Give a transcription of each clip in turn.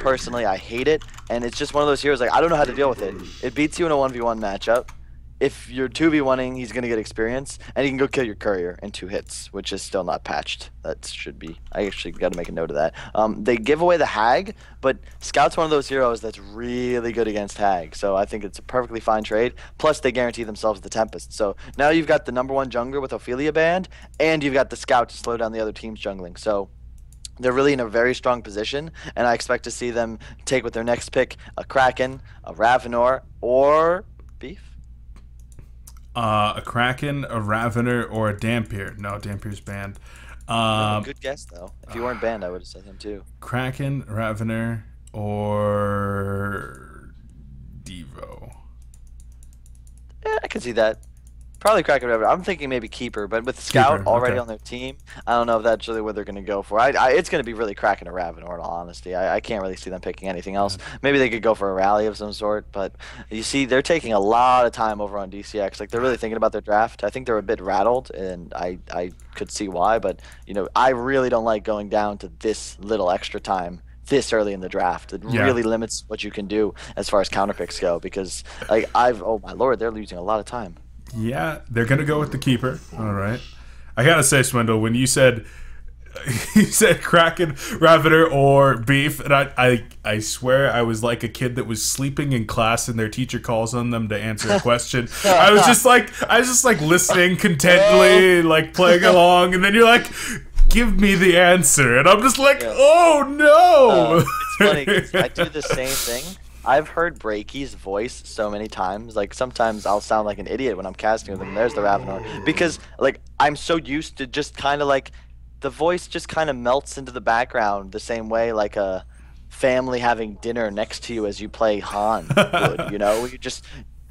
personally, I hate it, and it's just one of those heroes, like, I don't know how to deal with it. It beats you in a 1v1 matchup. If you're 2v1ing, he's going to get experience, and he can go kill your courier in 2 hits, which is still not patched. That should be. I actually got to make a note of that. They give away the Hag, but Scout's one of those heroes that's really good against Hag, so I think it's a perfectly fine trade. Plus, they guarantee themselves the Tempest. So now you've got the #1 jungler with Ophelia banned, and you've got the Scout to slow down the other team's jungling. So they're really in a very strong position, and I expect to see them take with their next pick a Kraken, a Ravenor, or Beef. A Kraken, a Ravener, or a Dampier. No, Dampier's banned. Good guess, though. If you weren't banned, I would have said him, too. Kraken, Ravener, or Devo. Yeah, I can see that. Probably Kraken Ravenor. I'm thinking maybe Keeper, but with Scout Keeper, already okay. on their team, I don't know if that's really what they're going to go for. It's going to be really Kraken or Ravenor, in all honesty. I can't really see them picking anything else. Maybe they could go for a rally of some sort, but you see, they're taking a lot of time over on DCX. Like, they're really thinking about their draft. I think they're a bit rattled, and I could see why, but, you know, I really don't like going down to this little extra time this early in the draft. It really limits what you can do as far as counter picks go, because, like, oh my lord, they're losing a lot of time. Yeah, they're gonna go with the Keeper. All right. I gotta say, Swindle, when you said Kraken, Ravener, or Beef, and I swear I was like a kid that was sleeping in class and their teacher calls on them to answer a question. I was just like listening contentedly, like playing along, and then you're like, give me the answer, and I'm just like, oh no. It's funny 'cause I do the same thing. I've heard Breaky's voice so many times. Like, sometimes I'll sound like an idiot when I'm casting with him. There's the Ravenor. Because, like, I'm so used to just kind of, like, the voice just kind of melts into the background the same way, like, a family having dinner next to you as you play Han would, you know? You just,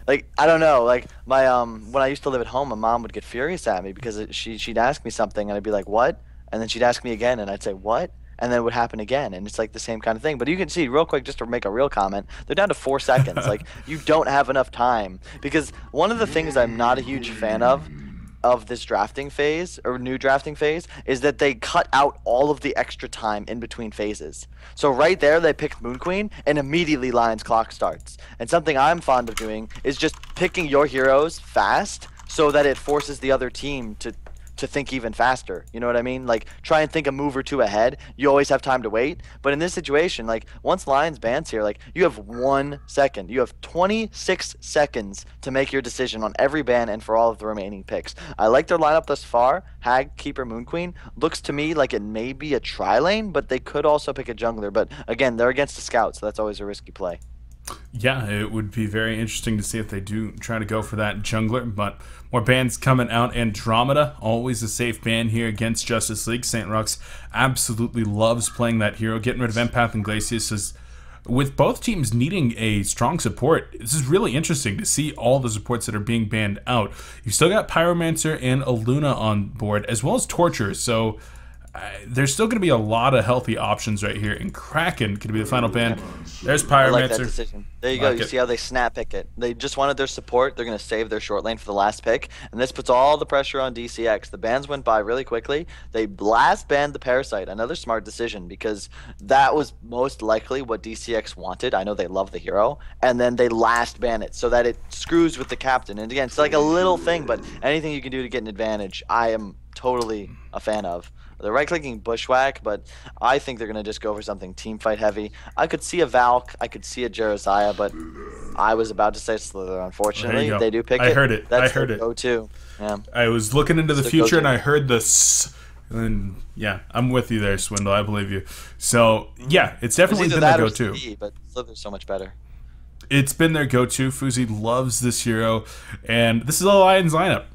like, I don't know. Like, my, when I used to live at home, my mom would get furious at me because she'd ask me something, and I'd be like, what? And then she'd ask me again, and I'd say, what? And then it would happen again, and it's like the same kind of thing. But you can see, real quick, just to make a real comment, they're down to 4 seconds. Like, you don't have enough time. Because one of the things I'm not a huge fan of this drafting phase, or new drafting phase, is that they cut out all of the extra time in between phases. So right there, they picked Moon Queen, and immediately Lion's clock starts. And something I'm fond of doing is just picking your heroes fast so that it forces the other team to think even faster. You know what I mean? Like, try and think a move or two ahead. You always have time to wait. But in this situation, like, once Lions bans here, like, you have 1 second. You have 26 seconds to make your decision on every ban and for all of the remaining picks. I like their lineup thus far. Hag, Keeper, Moon Queen. Looks to me like it may be a tri-lane, but they could also pick a jungler. But again, they're against a scout, so that's always a risky play. Yeah, it would be very interesting to see if they do try to go for that jungler, but more bans coming out. Andromeda, always a safe ban here against Justice League. St. Rux absolutely loves playing that hero. Getting rid of Empath and Glacius is, with both teams needing a strong support, this is really interesting to see all the supports that are being banned out. You've still got Pyromancer and Aluna on board, as well as Torture, so there's still going to be a lot of healthy options right here, and Kraken could be the final ban. There's Pyromancer. I like that decision. There you go. You see how they snap pick it. They just wanted their support. They're going to save their short lane for the last pick, and this puts all the pressure on DCX. The bans went by really quickly. They last banned the Parasite. Another smart decision, because that was most likely what DCX wanted. I know they love the hero, and then they last ban it so that it screws with the captain. And again, it's like a little thing, but anything you can do to get an advantage, I am totally a fan of. They're right-clicking Bushwhack, but I think they're going to just go for something teamfight heavy. I could see a Valk, I could see a Jeremiah, but I was about to say Slither. Unfortunately, they do pick it. I heard it. That's I heard it. Go-to. Yeah. I was looking into the future, and I heard this. And yeah, I'm with you there, Swindle. I believe you. So yeah, it's definitely been their go-to. But Slither's so much better. It's been their go-to. Fuzi loves this hero, and this is a Lions lineup.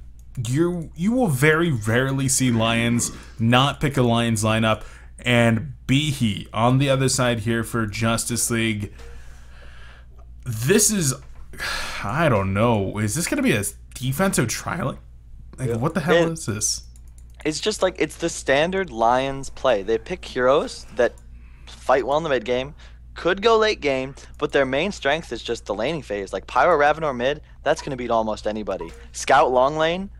You will very rarely see Lions not pick a Lions lineup, and Behe on the other side here for Justice League. This is, I don't know, is this going to be a defensive trial? Like, what the hell is this? It's just like, it's the standard Lions play. They pick heroes that fight well in the mid game, could go late game, but their main strength is just the laning phase. Like Pyro, Ravenor mid, that's going to beat almost anybody. Scout long lane,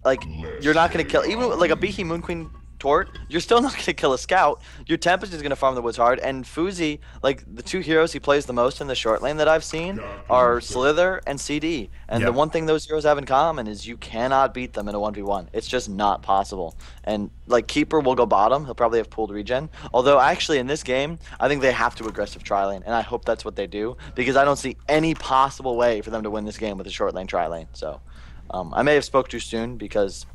like, you're not going to kill, even like a Behe Moon Queen Tort, you're still not going to kill a Scout. Your Tempest is going to farm the woods hard, and Fuzi, like, the two heroes he plays the most in the short lane that I've seen are Slither and CD. And the one thing those heroes have in common is you cannot beat them in a 1v1. It's just not possible. And, like, Keeper will go bottom. He'll probably have pooled regen. Although, actually, in this game, I think they have to aggressive tri-lane, and I hope that's what they do, because I don't see any possible way for them to win this game with a short lane tri-lane. So, I may have spoke too soon, because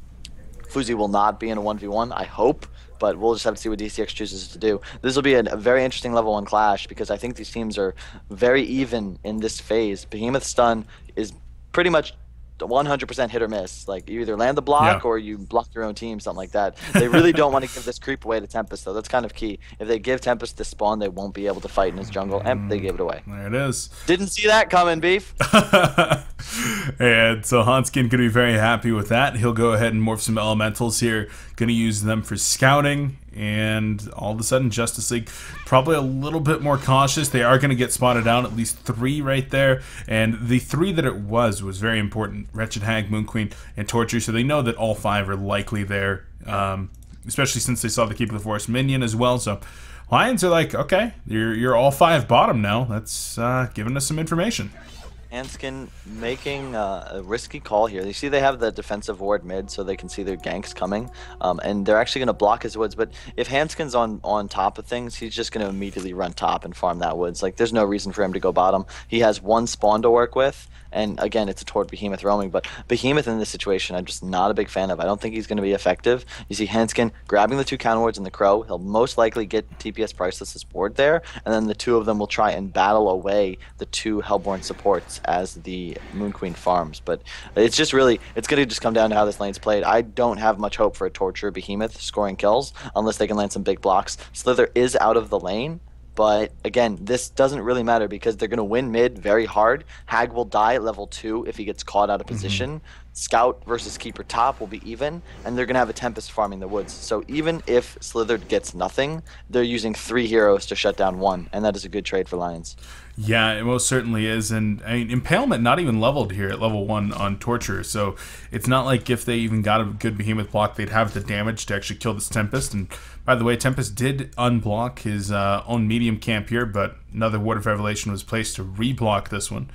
Fuzi will not be in a 1v1, I hope, but we'll just have to see what DCX chooses to do. This will be a very interesting level 1 clash, because I think these teams are very even in this phase. Behemoth stun is pretty much 100% hit or miss. Like, you either land the block or you block your own team, something like that. They really don't want to give this creep away to Tempest, though. That's kind of key. If they give Tempest this spawn, they won't be able to fight in his jungle, and they gave it away. There it is. Didn't see that coming, Beef. And so Hanskin going to be very happy with that. He'll go ahead and morph some elementals here. Going to use them for scouting. And all of a sudden, Justice League probably a little bit more cautious. They are going to get spotted out, at least 3 right there. And the 3 that it was very important. Wretched Hag, Moon Queen, and Torture. So they know that all 5 are likely there, especially since they saw the Keep of the Forest minion as well. So Lions are like, okay, you're all 5 bottom now. That's giving us some information. Hanskin making a risky call here. You see they have the defensive ward mid so they can see their ganks coming, and they're actually going to block his woods. But if Hanskin's on top of things, he's just going to immediately run top and farm that woods. Like, there's no reason for him to go bottom. He has 1 spawn to work with, and again, it's a Tort Behemoth roaming. But Behemoth in this situation, I'm just not a big fan of. I don't think he's going to be effective. You see Hanskin grabbing the 2 counter wards and the Crow. He'll most likely get TPS Priceless's board there, and then the 2 of them will try and battle away the 2 Hellborn supports as the Moon Queen farms. But it's just really, it's going to just come down to how this lane's played. I don't have much hope for a Torture Behemoth scoring kills unless they can land some big blocks. Slither is out of the lane, but again, this doesn't really matter because they're going to win mid very hard. Hag will die at level 2 if he gets caught out of position. Scout versus Keeper top will be even, and they're going to have a Tempest farming the woods. So even if Slither gets nothing, they're using 3 heroes to shut down 1, and that is a good trade for Lions. Yeah, it most certainly is. And I mean, Impalement not even leveled here at level 1 on Torture, so it's not like if they even got a good Behemoth block, they'd have the damage to actually kill this Tempest. And by the way, Tempest did unblock his own medium camp here, but another Ward of Revelation was placed to reblock this one.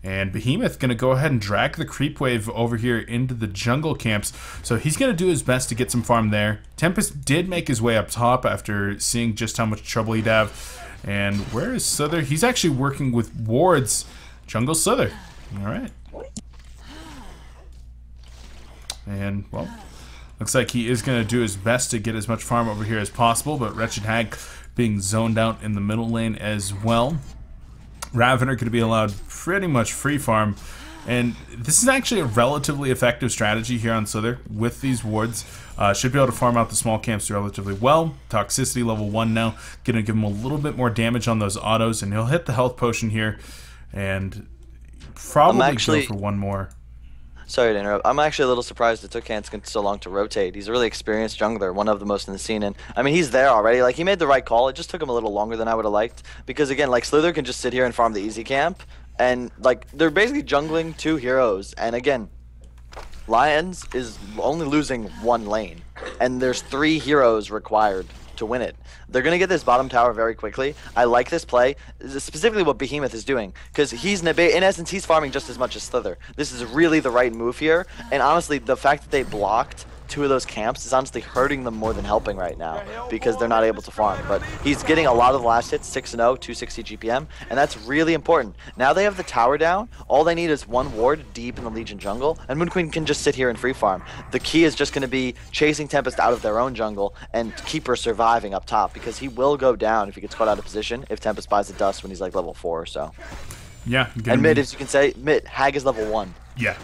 And Behemoth going to go ahead and drag the creep wave over here into the jungle camps. So he's going to do his best to get some farm there. Tempest did make his way up top after seeing just how much trouble he'd have. And where is Slither? He's actually working with wards. Jungle Slither. Alright. And, well, looks like he is going to do his best to get as much farm over here as possible. But Wretched Hag being zoned out in the middle lane as well. Ravener going to be allowed pretty much free farm, and this is actually a relatively effective strategy here on Slither with these wards. Should be able to farm out the small camps relatively well. Toxicity level 1 now, going to give him a little bit more damage on those autos, and he'll hit the health potion here, and probably go for 1 more. Sorry to interrupt. I'm actually a little surprised it took Hanskin so long to rotate. He's a really experienced jungler, one of the most in the scene, and I mean, he's there already. Like, he made the right call. It just took him a little longer than I would have liked, because again, like, Slither can just sit here and farm the easy camp, and like, they're basically jungling 2 heroes, and again, Lions is only losing 1 lane, and there's 3 heroes required to win it. They're going to get this bottom tower very quickly. I like this play, specifically what Behemoth is doing, because he's, in essence, he's farming just as much as Slither. This is really the right move here, and honestly, the fact that they blocked 2 of those camps is honestly hurting them more than helping right now, because they're not able to farm. But he's getting a lot of the last hits, 6-0, 260 GPM, and that's really important. Now they have the tower down. All they need is 1 ward deep in the Legion jungle, and Moon Queen can just sit here and free farm. The key is just going to be chasing Tempest out of their own jungle and Keeper surviving up top, because he will go down if he gets caught out of position if Tempest buys the dust when he's like level 4 or so. Yeah. And mid, as you can say, mid, Hag is level 1. Yeah.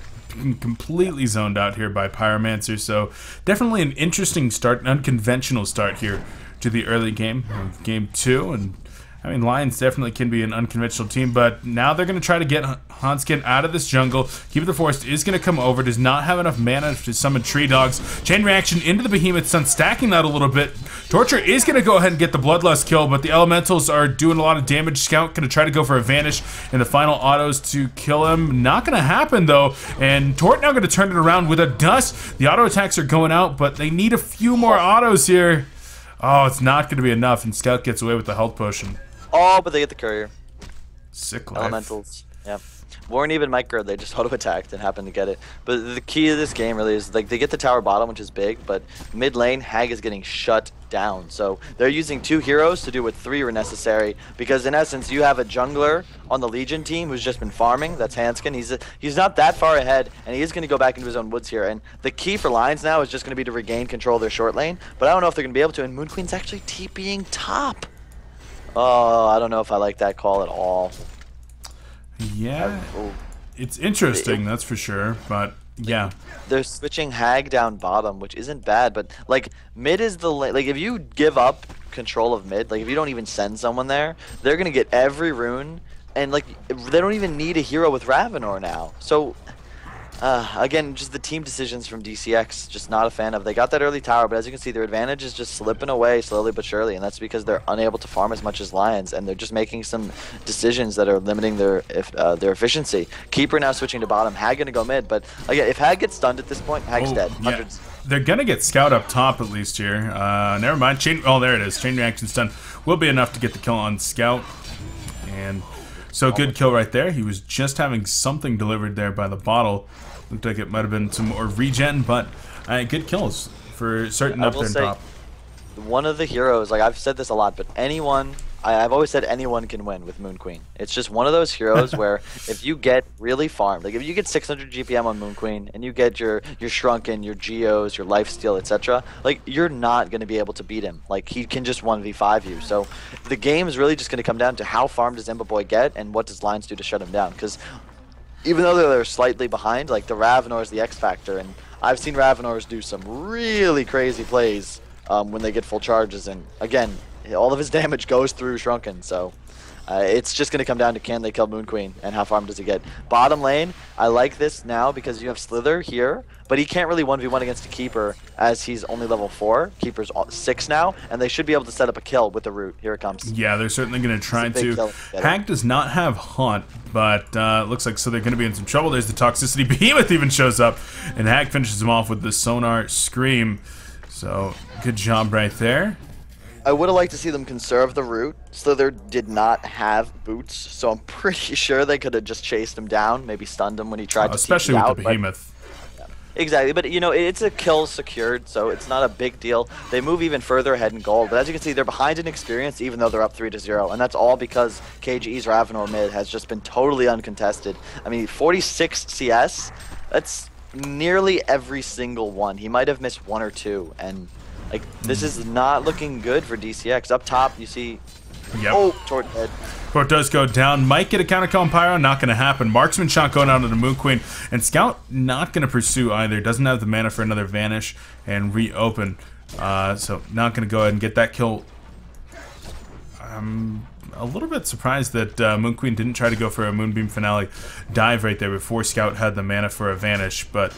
Completely zoned out here by Pyromancer, so definitely an interesting start, an unconventional start here to the early game of game 2. And I mean, Lions definitely can be an unconventional team, but now they're going to try to get Hanskin out of this jungle. Keeper the Forest is going to come over, does not have enough mana to summon Tree Dogs. Chain Reaction into the Behemoth Sun, stacking that a little bit. Torture is going to go ahead and get the Bloodlust kill, but the Elementals are doing a lot of damage. Scout going to try to go for a Vanish in the final autos to kill him. Not going to happen, though, and Tort now going to turn it around with a Dust. The auto attacks are going out, but they need a few more autos here. Oh, it's not going to be enough, and Scout gets away with the health potion. Oh, but they get the courier. Sick life. Elementals. Yeah. Weren't even micro, they just auto-attacked and happened to get it. But the key to this game really is, like, they get the tower bottom, which is big, but mid lane, Hag is getting shut down. So they're using 2 heroes to do what 3 were necessary, because in essence, you have a jungler on the Legion team who's just been farming. That's Hanskin. He's not that far ahead, and he is going to go back into his own woods here. And the key for Lions now is just going to be to regain control of their short lane, but I don't know if they're going to be able to, and Moon Queen's actually TPing top. Oh, I don't know if I like that call at all. Yeah, it's interesting, that's for sure, but yeah. They're switching Hag down bottom, which isn't bad, but like mid is the like if you give up control of mid, like if you don't even send someone there, they're gonna get every rune, and like they don't even need a hero with Ravenor now. So again, just the team decisions from DCX, just not a fan of. They got that early tower, but as you can see, their advantage is just slipping away slowly but surely, and that's because they're unable to farm as much as Lions, and they're just making some decisions that are limiting their efficiency. Keeper now switching to bottom. Hag gonna go mid, but again, if Hag gets stunned at this point, Hag's dead. Yeah. They're gonna get Scout up top at least here. Never mind. Oh, there it is. Chain Reaction stun will be enough to get the kill on Scout, and so good kill right there. He was just having something delivered there by the bottle. Looked like it might have been some more regen, but good kills for certain up there in top. One of the heroes, like I've said this a lot, but anyone, I've always said anyone can win with Moon Queen. It's just one of those heroes where if you get really farmed, like if you get 600 GPM on Moon Queen and you get your Shrunken, your Geos, your Lifesteal, etc., like you're not going to be able to beat him. Like he can just 1v5 you. So the game is really just going to come down to how farmed does Imba Boy get and what does Lions do to shut him down. Because even though they're slightly behind, like the Ravenor is the X factor, and I've seen Ravenors do some really crazy plays when they get full charges, and again, all of his damage goes through Shrunken, so it's just going to come down to can they kill Moon Queen and how farm does he get. Bottom lane, I like this now because you have Slither here, but he can't really 1v1 against a Keeper as he's only level 4. Keeper's 6 now, and they should be able to set up a kill with the root. Here it comes. Yeah, they're certainly going to try to. Hag does not have Haunt, but looks like so they're going to be in some trouble. There's the Toxicity. Behemoth even shows up, and Hag finishes him off with the Sonar Scream. So, good job right there. I would have liked to see them conserve the root. Slither did not have boots, so I'm pretty sure they could have just chased him down, maybe stunned him when he tried to especially with out, the Behemoth. But, yeah. Exactly, but you know, it's a kill secured, so it's not a big deal. They move even further ahead in gold, but as you can see, they're behind in experience even though they're up 3-0, and that's all because KGE's Ravenor mid has just been totally uncontested. I mean, 46 CS, that's nearly every single one. He might have missed 1 or 2, and like, this is not looking good for DCX. Up top, you see... Yep. Oh, Tort dead. Tort does go down. Might get a counter kill on Pyro. Not going to happen. Marksman shot going out of the Moon Queen. And Scout not going to pursue either. Doesn't have the mana for another Vanish and reopen. So not going to go ahead and get that kill. I'm a little bit surprised that Moon Queen didn't try to go for a Moonbeam Finale dive right there before Scout had the mana for a Vanish, but...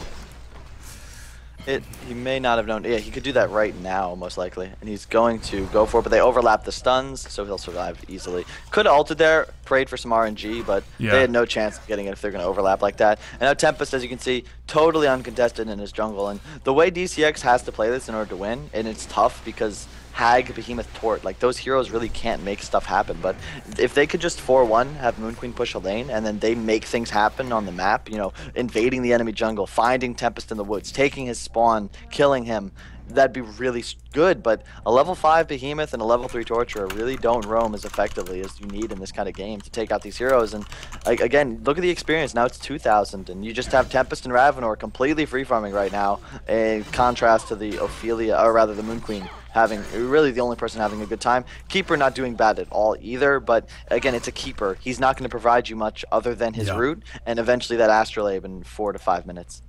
He may not have known. Yeah, he could do that right now, most likely. And he's going to go for it, but they overlap the stuns, so he'll survive easily. Could have ulted there, prayed for some RNG, but they had no chance of getting it if they're going to overlap like that. And now Tempest, as you can see, totally uncontested in his jungle. And the way DCX has to play this in order to win, and it's tough because Hag, Behemoth, Tort, like those heroes really can't make stuff happen. But if they could just 4-1, have Moon Queen push a lane, and then they make things happen on the map, you know, invading the enemy jungle, finding Tempest in the woods, taking his spawn, killing him, that'd be really good. But a level 5 Behemoth and a level 3 Torturer really don't roam as effectively as you need in this kind of game to take out these heroes. And like, again, look at the experience. Now it's 2,000, and you just have Tempest and Ravenor completely free farming right now, in contrast to the Ophelia, or rather the Moon Queen, having really the only person having a good time. Keeper not doing bad at all either, but again, it's a Keeper. He's not going to provide you much other than his root and eventually that Astrolabe in 4 to 5 minutes.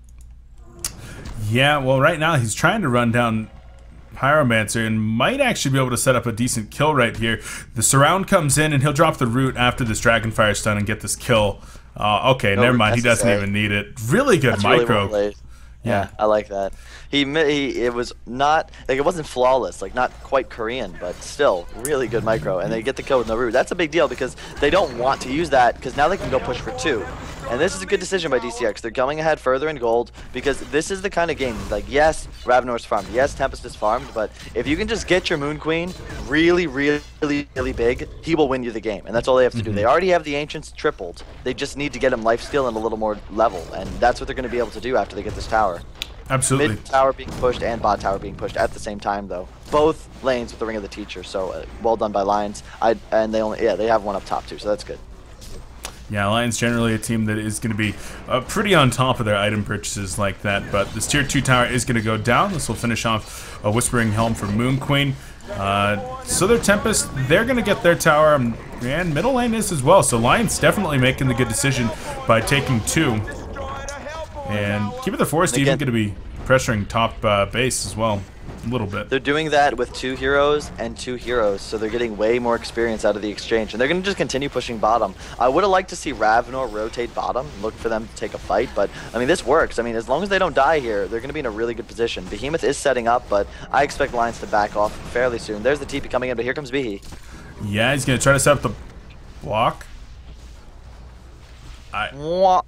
Yeah, well, right now he's trying to run down Pyromancer and might actually be able to set up a decent kill right here. The surround comes in and he'll drop the root after this Dragonfire stun and get this kill. Okay, No never root mind. He doesn't necessary. even need it. Really good That's really micro. well played. Yeah, I like that. It was not like it wasn't flawless, like not quite Korean, but still really good micro. And they get the kill with no root. That's a big deal because they don't want to use that because now they can go push for 2. And this is a good decision by DCX. They're going ahead further in gold because this is the kind of game, like, yes, Ravenor's farmed, yes, Tempest is farmed, but if you can just get your Moon Queen really, really, really big, he will win you the game. And that's all they have to do. They already have the Ancients tripled. They just need to get him lifesteal and a little more level. And that's what they're going to be able to do after they get this tower. Absolutely. Mid tower being pushed and bot tower being pushed at the same time, though. Both lanes with the Ring of the Teacher, so well done by Lions. And they have one up top, too, so that's good. Yeah, Lions generally a team that is going to be pretty on top of their item purchases like that, but this tier 2 tower is going to go down. This will finish off a Whispering Helm for Moon Queen. So their Tempest, they're going to get their tower, and middle lane is as well. So Lions definitely making the good decision by taking 2. And Keeper the Forest even going to be pressuring top base as well. A little bit. They're doing that with 2 heroes and 2 heroes, so they're getting way more experience out of the exchange, and they're going to just continue pushing bottom. I would have liked to see Ravenor rotate bottom, look for them to take a fight, but I mean, this works. I mean, as long as they don't die here, they're going to be in a really good position. Behemoth is setting up, but I expect Lions to back off fairly soon. There's the TP coming in, but here comes Behe. Yeah, he's going to try to set up the block. Yeah,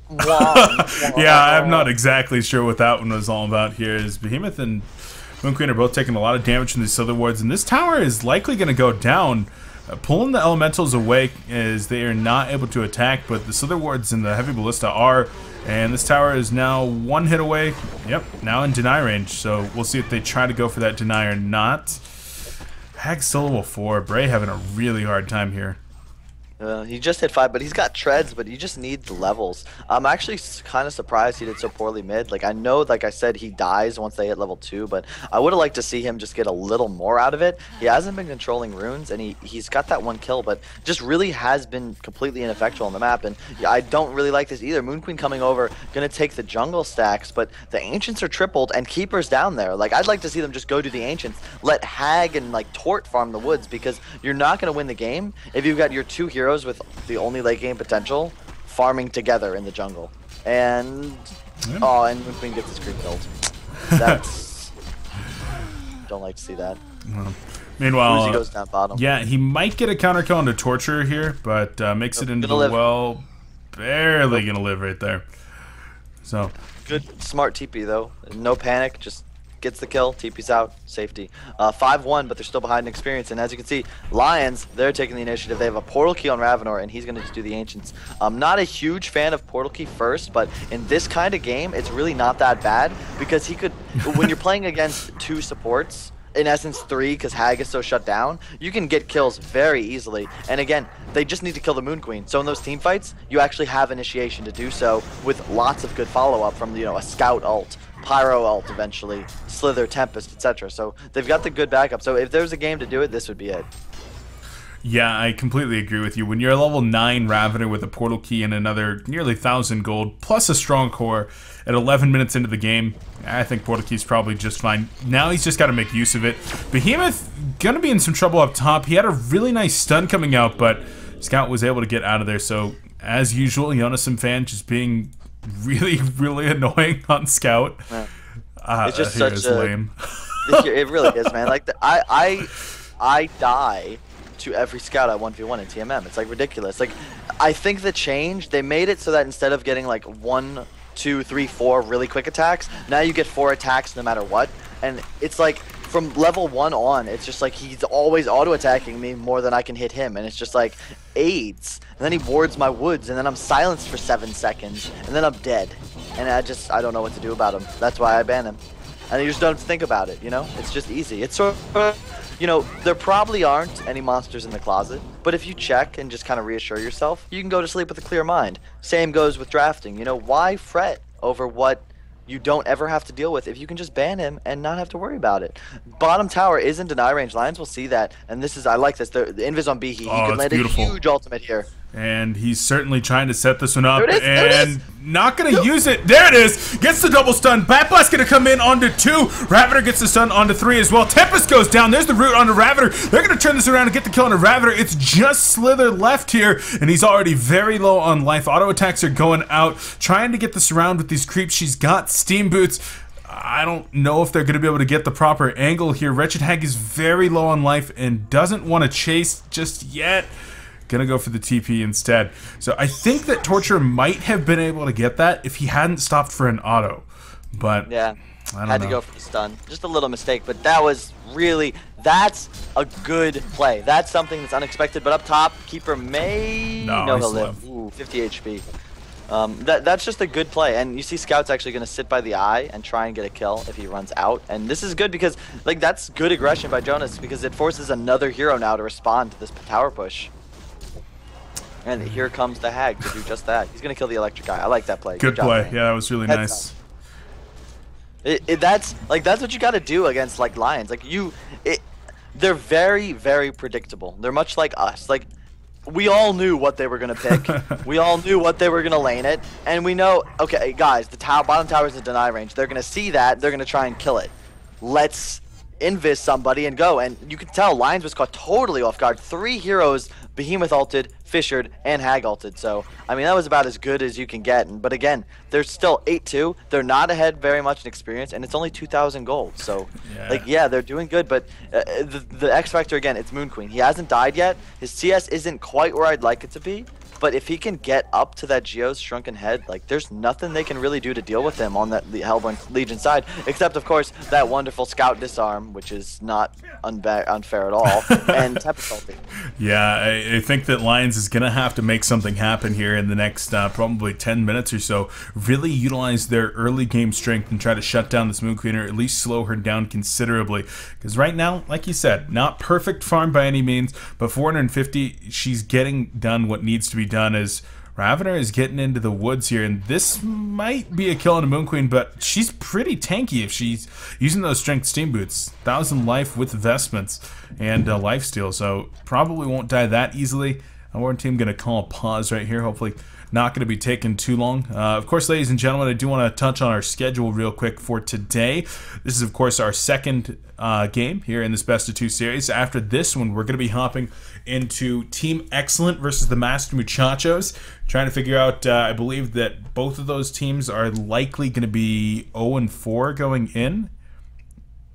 I'm not exactly sure what that one was all about here. Is Behemoth and Moon Queen are both taking a lot of damage from these Slither wards, and this tower is likely going to go down. Pulling the elementals away as they are not able to attack, but the Slither wards and the heavy ballista are, and this tower is now 1 hit away. Yep, now in deny range, so we'll see if they try to go for that deny or not. Hag's still level 4. Bray having a really hard time here. He just hit 5, but he's got treads, but he just needs levels. I'm actually kind of surprised he did so poorly mid. Like, I know, like I said, he dies once they hit level 2, but I would have liked to see him just get a little more out of it. He hasn't been controlling runes, and he's got that 1 kill, but just really has been completely ineffectual on the map, and I don't really like this either. Moon Queen coming over, gonna take the jungle stacks, but the Ancients are tripled, and Keeper's down there. Like, I'd like to see them just go to the Ancients, let Hag and, like, Tort farm the woods, because you're not gonna win the game if you've got your 2 heroes with the only late game potential farming together in the jungle. And and Moon Queen gets his creep killed. That's don't like to see that. Meanwhile, Uzi goes down bottom. Yeah, he might get a counter kill into Torture here, but makes it into the well. Barely gonna live right there. So good, smart TP though. No panic, just gets the kill, TP's out, safety. 5-1, but they're still behind in experience. And as you can see, Lions, they're taking the initiative. They have a portal key on Ravenor, and he's going to just do the Ancients. I'm not a huge fan of portal key first, but in this kind of game, it's really not that bad because he could, when you're playing against 2 supports, in essence 3, because Hag is so shut down, you can get kills very easily. And again, they just need to kill the Moon Queen. So in those team fights, you actually have initiation to do so with lots of good follow-up from, you know, a Scout ult, Pyro ult eventually, Slither, Tempest, etc. So they've got the good backup. So if there's a game to do it, this would be it. Yeah, I completely agree with you. When you're a level 9 Ravener with a portal key and another nearly 1,000 gold, plus a strong core at 11 minutes into the game, I think portal key's probably just fine. Now he's just got to make use of it. Behemoth gonna be in some trouble up top. He had a really nice stun coming out, but Scout was able to get out of there. So as usual, Yonasim fan just being really, really annoying on Scout. Yeah. It's just such a lame. It really is, man. Like I die to every Scout at 1v1 in TMM. It's like ridiculous. Like, I think the change, they made it so that instead of getting like 1, 2, 3, 4 really quick attacks, now you get 4 attacks no matter what. And it's like from level 1 on, it's just like he's always auto attacking me more than I can hit him, and it's just like AIDS. And then he wards my woods, and then I'm silenced for 7 seconds, and then I'm dead. And I don't know what to do about him. That's why I ban him. And you just don't think about it, you know? It's just easy. It's sort of, you know, there probably aren't any monsters in the closet, but if you check and just kind of reassure yourself, you can go to sleep with a clear mind. Same goes with drafting. You know, why fret over what you don't ever have to deal with if you can just ban him and not have to worry about it? Bottom tower is in deny range. Lions will see that, and this is, I like this. The invis on Behe, he can land a huge ultimate here. And he's certainly trying to set this one up, There it is, there it is. and not going to use it. There it is. Gets the double stun. Bat Blast going to come in onto 2. Raviter gets the stun onto 3 as well. Tempest goes down. There's the root onto Raviter. They're going to turn this around and get the kill onto Raviter. It's just Slither left here, and he's already very low on life. Auto attacks are going out. Trying to get this around with these creeps. She's got Steam Boots. I don't know if they're going to be able to get the proper angle here. Wretched Hag is very low on life and doesn't want to chase just yet. Gonna go for the TP instead. So I think that Torture might have been able to get that if he hadn't stopped for an auto. But yeah, I don't had know. to go for the stun. Just a little mistake, but that was really, that's a good play. That's something that's unexpected, but up top, Keeper may... No, he's he'll live. low. Ooh, 50 HP. That's just a good play, and you see Scout's actually going to sit by the eye and try and get a kill if he runs out, and this is good because, like, that's good aggression by Jonas because it forces another hero now to respond to this tower push. And here comes the Hag to do just that. He's going to kill the electric guy. I like that play. Good job, play. man. Yeah, that was really nice. That's what you got to do against like Lions. Like they're very, very predictable. They're much like us. Like we all knew what they were gonna pick. We all knew what they were gonna lane it, and we know. Okay, guys, the bottom tower is in deny range. They're gonna see that. They're gonna try and kill it. Let's invis somebody and go. And you can tell Lions was caught totally off guard. 3 heroes, Behemoth ulted, Fissured, and Hag ulted. So, I mean, that was about as good as you can get. But again, they're still 8-2. They're not ahead very much in experience, and it's only 2,000 gold. So, like, yeah, they're doing good. But the X Factor, again, it's Moon Queen. He hasn't died yet. His CS isn't quite where I'd like it to be. But if he can get up to that Geo's shrunken head, like there's nothing they can really do to deal with him on the Hellborn Legion side, except of course that wonderful Scout disarm, which is not unfair at all, and Tempest ulti. Yeah, I think that Lions is gonna have to make something happen here in the next probably 10 minutes or so. Really utilize their early game strength and try to shut down this Moon Queen, or at least slow her down considerably. Because right now, like you said, not perfect farm by any means, but 450, she's getting done what needs to be done as Raviter is getting into the woods here, and this might be a kill on a Moon Queen, but she's pretty tanky if she's using those strength steam boots. 1,000 life with vestments and lifesteal, so probably won't die that easily. Our team gonna call a pause right here, hopefully not going to be taking too long. Of course, ladies and gentlemen, I do want to touch on our schedule real quick for today. This is, of course, our second game here in this Best of 2 series. After this one, we're going to be hopping into Team Excellent versus the Master Muchachos. Trying to figure out, I believe that both of those teams are likely going to be 0-4 going in,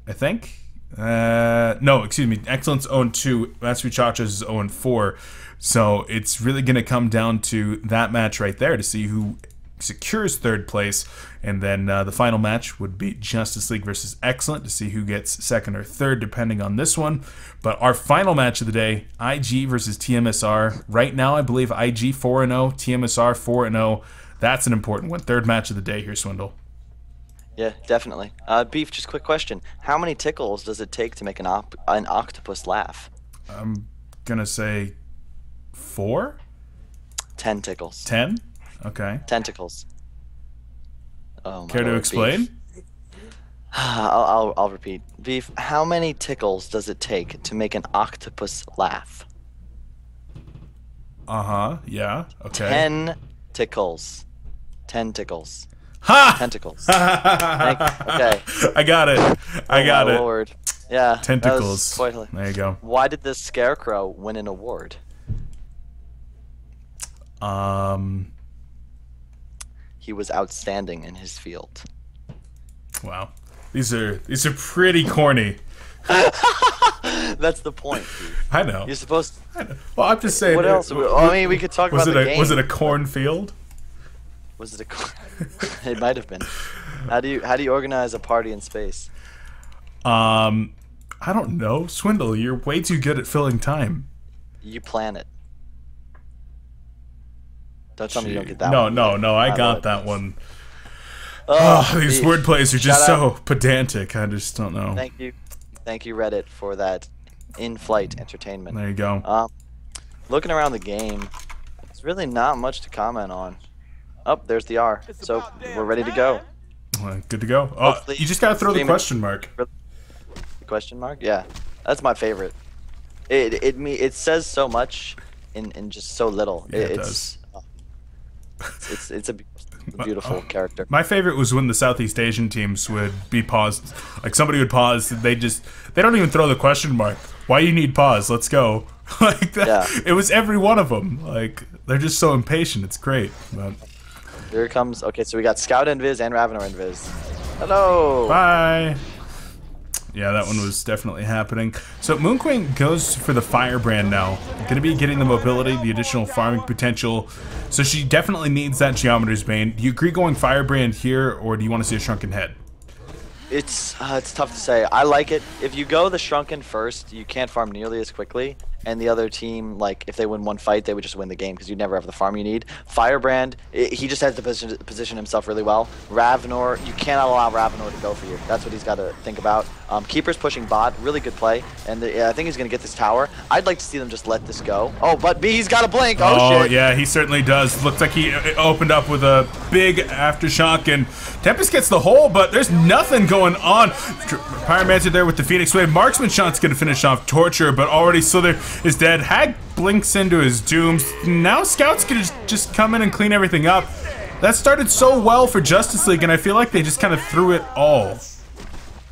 I think. No, excuse me. Excellent's 0-2. Master Muchachos is 0-4. So it's really going to come down to that match right there to see who secures 3rd place. And then the final match would be Justice League versus Excellent to see who gets 2nd or 3rd, depending on this one. But our final match of the day, IG versus TMSR. Right now, I believe IG 4-0, TMSR 4-0. That's an important one. 3rd match of the day here, Swindle. Yeah, definitely. Beef, just quick question. How many tickles does it take to make an octopus laugh? I'm going to say 4? 10 tickles. 10? Okay. Tentacles. Oh, care to explain? I'll repeat. Beef, how many tickles does it take to make an octopus laugh? Yeah. Okay. 10 tickles. 10 tickles. Ha! Tentacles. Okay. I got it. I got it. Lord. Yeah. Tentacles. There you go. Why did this scarecrow win an award? He was outstanding in his field. Wow. These are pretty corny. That's the point, dude. I know. You're supposed to... I know. Well, I'm just saying. What else? I mean, we could talk about the game. Was it a cornfield? Was it a corn? It might have been. How do you organize a party in space? I don't know. Swindle, you're way too good at filling time. You plan it. Don't tell me you don't get that one. No, I got that one. Oh, these wordplays are just so pedantic. I just don't know. Thank you, Reddit, for that in-flight entertainment. There you go. Looking around the game, there's really not much to comment on. Oh, there's the R. So we're ready to go. Good to go. Oh, you just gotta throw the question mark. The question mark? Yeah, that's my favorite. It says so much in just so little. Yeah, it does. It's a beautiful character. My favorite was when the Southeast Asian teams would be paused. Like somebody would pause, they don't even throw the question mark. Why you need pause? Let's go. Like that. Yeah. It was every one of them. Like they're just so impatient. It's great. But here it comes. Okay, so we got Scout Invis and Ravenor Invis. Hello. Bye. Yeah, that one was definitely happening. So Moon Queen goes for the Firebrand now. Going to be getting the mobility, the additional farming potential. So she definitely needs that Geometer's Bane. Do you agree going Firebrand here, or do you want to see a Shrunken Head? It's tough to say. I like it. If you go the Shrunken first, you can't farm nearly as quickly. And the other team, like, if they win one fight, they would just win the game because you never have the farm you need. Firebrand, he just has to position himself really well. Ravenor, you cannot allow Ravenor to go for you. That's what he's got to think about. Keeper's pushing bot, really good play. And I think he's going to get this tower. I'd like to see them just let this go. Oh, but B's got a blink. Oh, shit. Yeah, he certainly does. Looks like he opened up with a big aftershock. And Tempest gets the hole, but there's nothing going on. Pyromancer there with the Phoenix Wave. Marksman shot's going to finish off Torture, but already Slither is dead. Hag blinks into his dooms. Now Scout's gonna just come in and clean everything up. That started so well for Justice League, and I feel like they just kind of threw it all.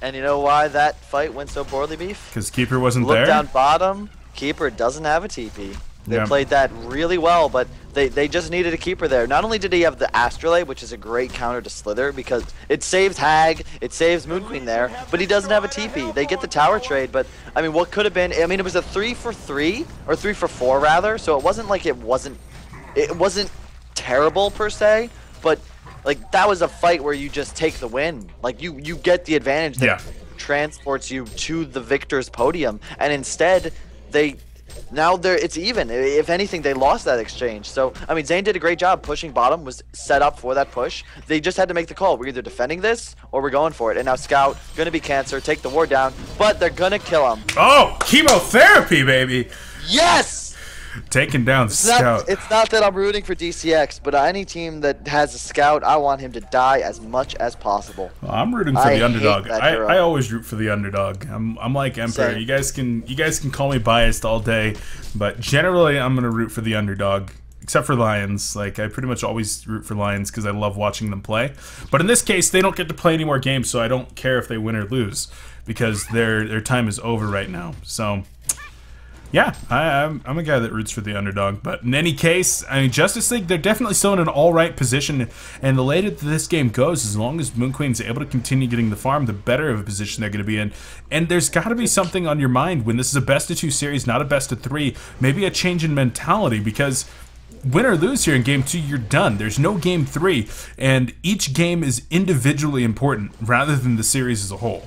And you know why that fight went so poorly, Beef? Because Keeper wasn't there? Look down bottom. Keeper doesn't have a TP. They played that really well, but they just needed a Keeper there. Not only did he have the Astrolabe, which is a great counter to Slither because it saves Hag, it saves Moon Queen there, but he doesn't have a TP. They get the tower trade, but I mean, what could have been? I mean, it was a 3-for-3 or 3-for-4 rather, so it wasn't like it wasn't terrible per se, but like that was a fight where you just take the win. Like you get the advantage that transports you to the victor's podium, and instead now it's even. If anything, they lost that exchange. So, I mean, Zane did a great job pushing bottom, was set up for that push. They just had to make the call. We're either defending this or we're going for it. And now Scout, going to be Cancer, take the ward down, but they're going to kill him. Oh, chemotherapy, baby. Yes! Taking down Scout. It's not that I'm rooting for DCX, but any team that has a Scout, I want him to die as much as possible. Well, I'm rooting for the underdog. I always root for the underdog. I'm like Emperor. Same. You guys can call me biased all day, but generally I'm gonna root for the underdog. Except for Lions. Like, I pretty much always root for Lions because I love watching them play. But in this case, they don't get to play any more games, so I don't care if they win or lose because their time is over right now. So yeah, I'm a guy that roots for the underdog. But in any case, I mean, Justice League, they're definitely still in an alright position. And the later this game goes, as long as Moon Queen's able to continue getting the farm, the better of a position they're going to be in. And there's got to be something on your mind when this is a best-of-2 series, not a best-of-3. Maybe a change in mentality, because win or lose here in Game 2, you're done. There's no Game 3. And each game is individually important rather than the series as a whole.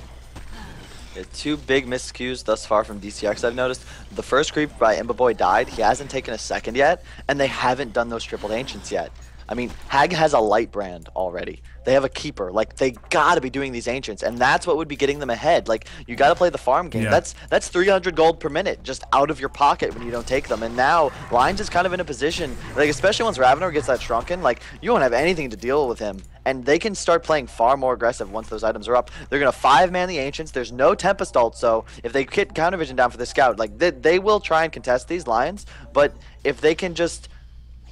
Two big miscues thus far from DCX I've noticed. The first creep by Imbaboy died. He hasn't taken a second yet, and they haven't done those tripled ancients yet. I mean, Hag has a light brand already. They have a keeper. Like, they gotta be doing these ancients, and that's what would be getting them ahead. Like, you gotta play the farm game. Yeah. That's 300 gold per minute just out of your pocket when you don't take them. And now Lions is kind of in a position, like, especially once Ravenor gets that shrunken, like, you won't have anything to deal with him. And they can start playing far more aggressive once those items are up. They're gonna 5-man the ancients. There's no Tempest ult, so if they get counter vision down for the scout, like, they will try and contest these Lions. But if they can just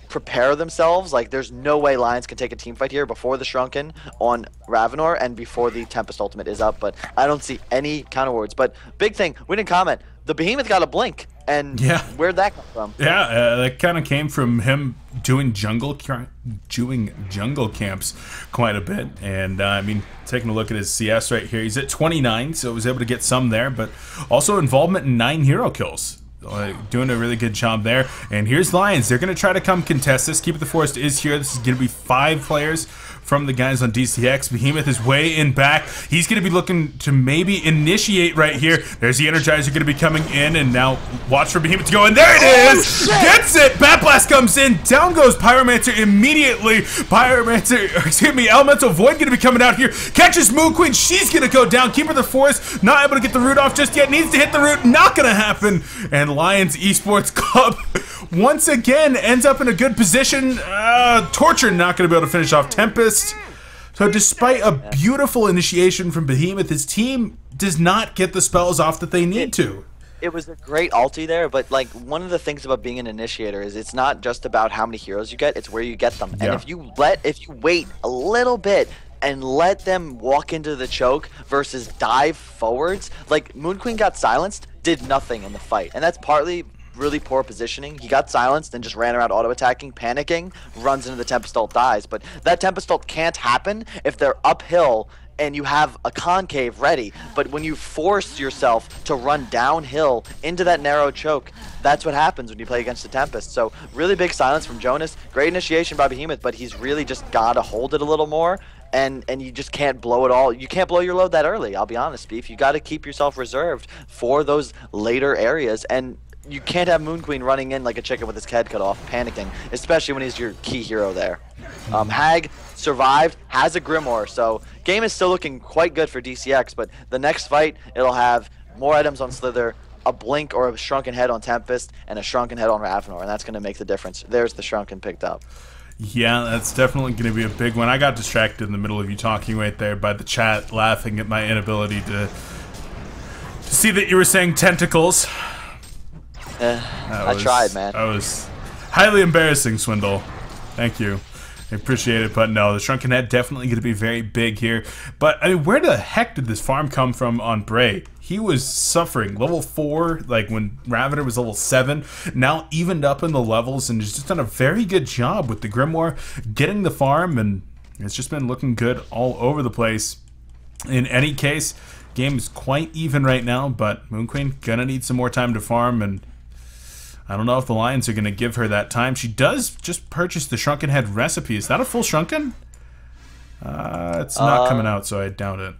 prepare themselves, like, there's no way Lions can take a team fight here before the Shrunken on Ravenor and before the Tempest ultimate is up, but I don't see any counter wards. But big thing, we didn't comment, the Behemoth got a blink, and where'd that come from? Yeah, that kind of came from him doing jungle camps quite a bit. And I mean, taking a look at his CS right here, he's at 29, so was able to get some there, but also involvement in 9 hero kills. Doing a really good job there. And here's Lions. They're going to try to come contest this. Keep the Forest is here. This is going to be 5 players from the guys on DCX. Behemoth is way in back. He's going to be looking to maybe initiate right here. There's the Energizer going to be coming in, and now watch for Behemoth to go in. There it is! Gets it! Bat Blast comes in. Down goes Pyromancer immediately. Elemental Void going to be coming out here. Catches Moon Queen. She's going to go down. Keeper of the Forest not able to get the root off just yet. Needs to hit the root. Not going to happen. And Lions Esports Club once again ends up in a good position. Torture not going to be able to finish off Tempest. So despite a beautiful initiation from Behemoth, his team does not get the spells off that they need to. It was a great ulti there, but like one of the things about being an initiator is it's not just about how many heroes you get, it's where you get them. Yeah. And if you wait a little bit and let them walk into the choke versus dive forwards, like Moon Queen got silenced, did nothing in the fight. And that's partly really poor positioning. He got silenced and just ran around auto-attacking, panicking, runs into the Tempest ult, dies. But that Tempest ult can't happen if they're uphill and you have a concave ready. But when you force yourself to run downhill into that narrow choke, that's what happens when you play against the Tempest. So really big silence from Jonas. Great initiation by Behemoth, but he's really just got to hold it a little more. And you just can't blow it all. You can't blow your load that early, I'll be honest, Beef. You got to keep yourself reserved for those later areas. And you can't have Moon Queen running in like a chicken with his head cut off, panicking, especially when he's your key hero there. Hag survived, has a Grimoire, so game is still looking quite good for DCX, but the next fight, it'll have more items on Slither, a Blink or a Shrunken Head on Tempest, and a Shrunken Head on Ravenor, and that's going to make the difference. There's the Shrunken picked up. Yeah, that's definitely going to be a big one. I got distracted in the middle of you talking right there by the chat, laughing at my inability to see that you were saying tentacles. I tried, man. That was highly embarrassing, Swindle. Thank you. I appreciate it, but no, the Shrunken Head definitely going to be very big here. But, I mean, where the heck did this farm come from on Bray? He was suffering. Level 4, like when Ravener was level 7, now evened up in the levels and has just done a very good job with the Grimoire, getting the farm, and it's just been looking good all over the place. In any case, game is quite even right now, but Moon Queen gonna need some more time to farm, and I don't know if the Lions are going to give her that time. She does just purchase the Shrunken Head recipe. Is that a full Shrunken? It's not coming out, so I doubt it.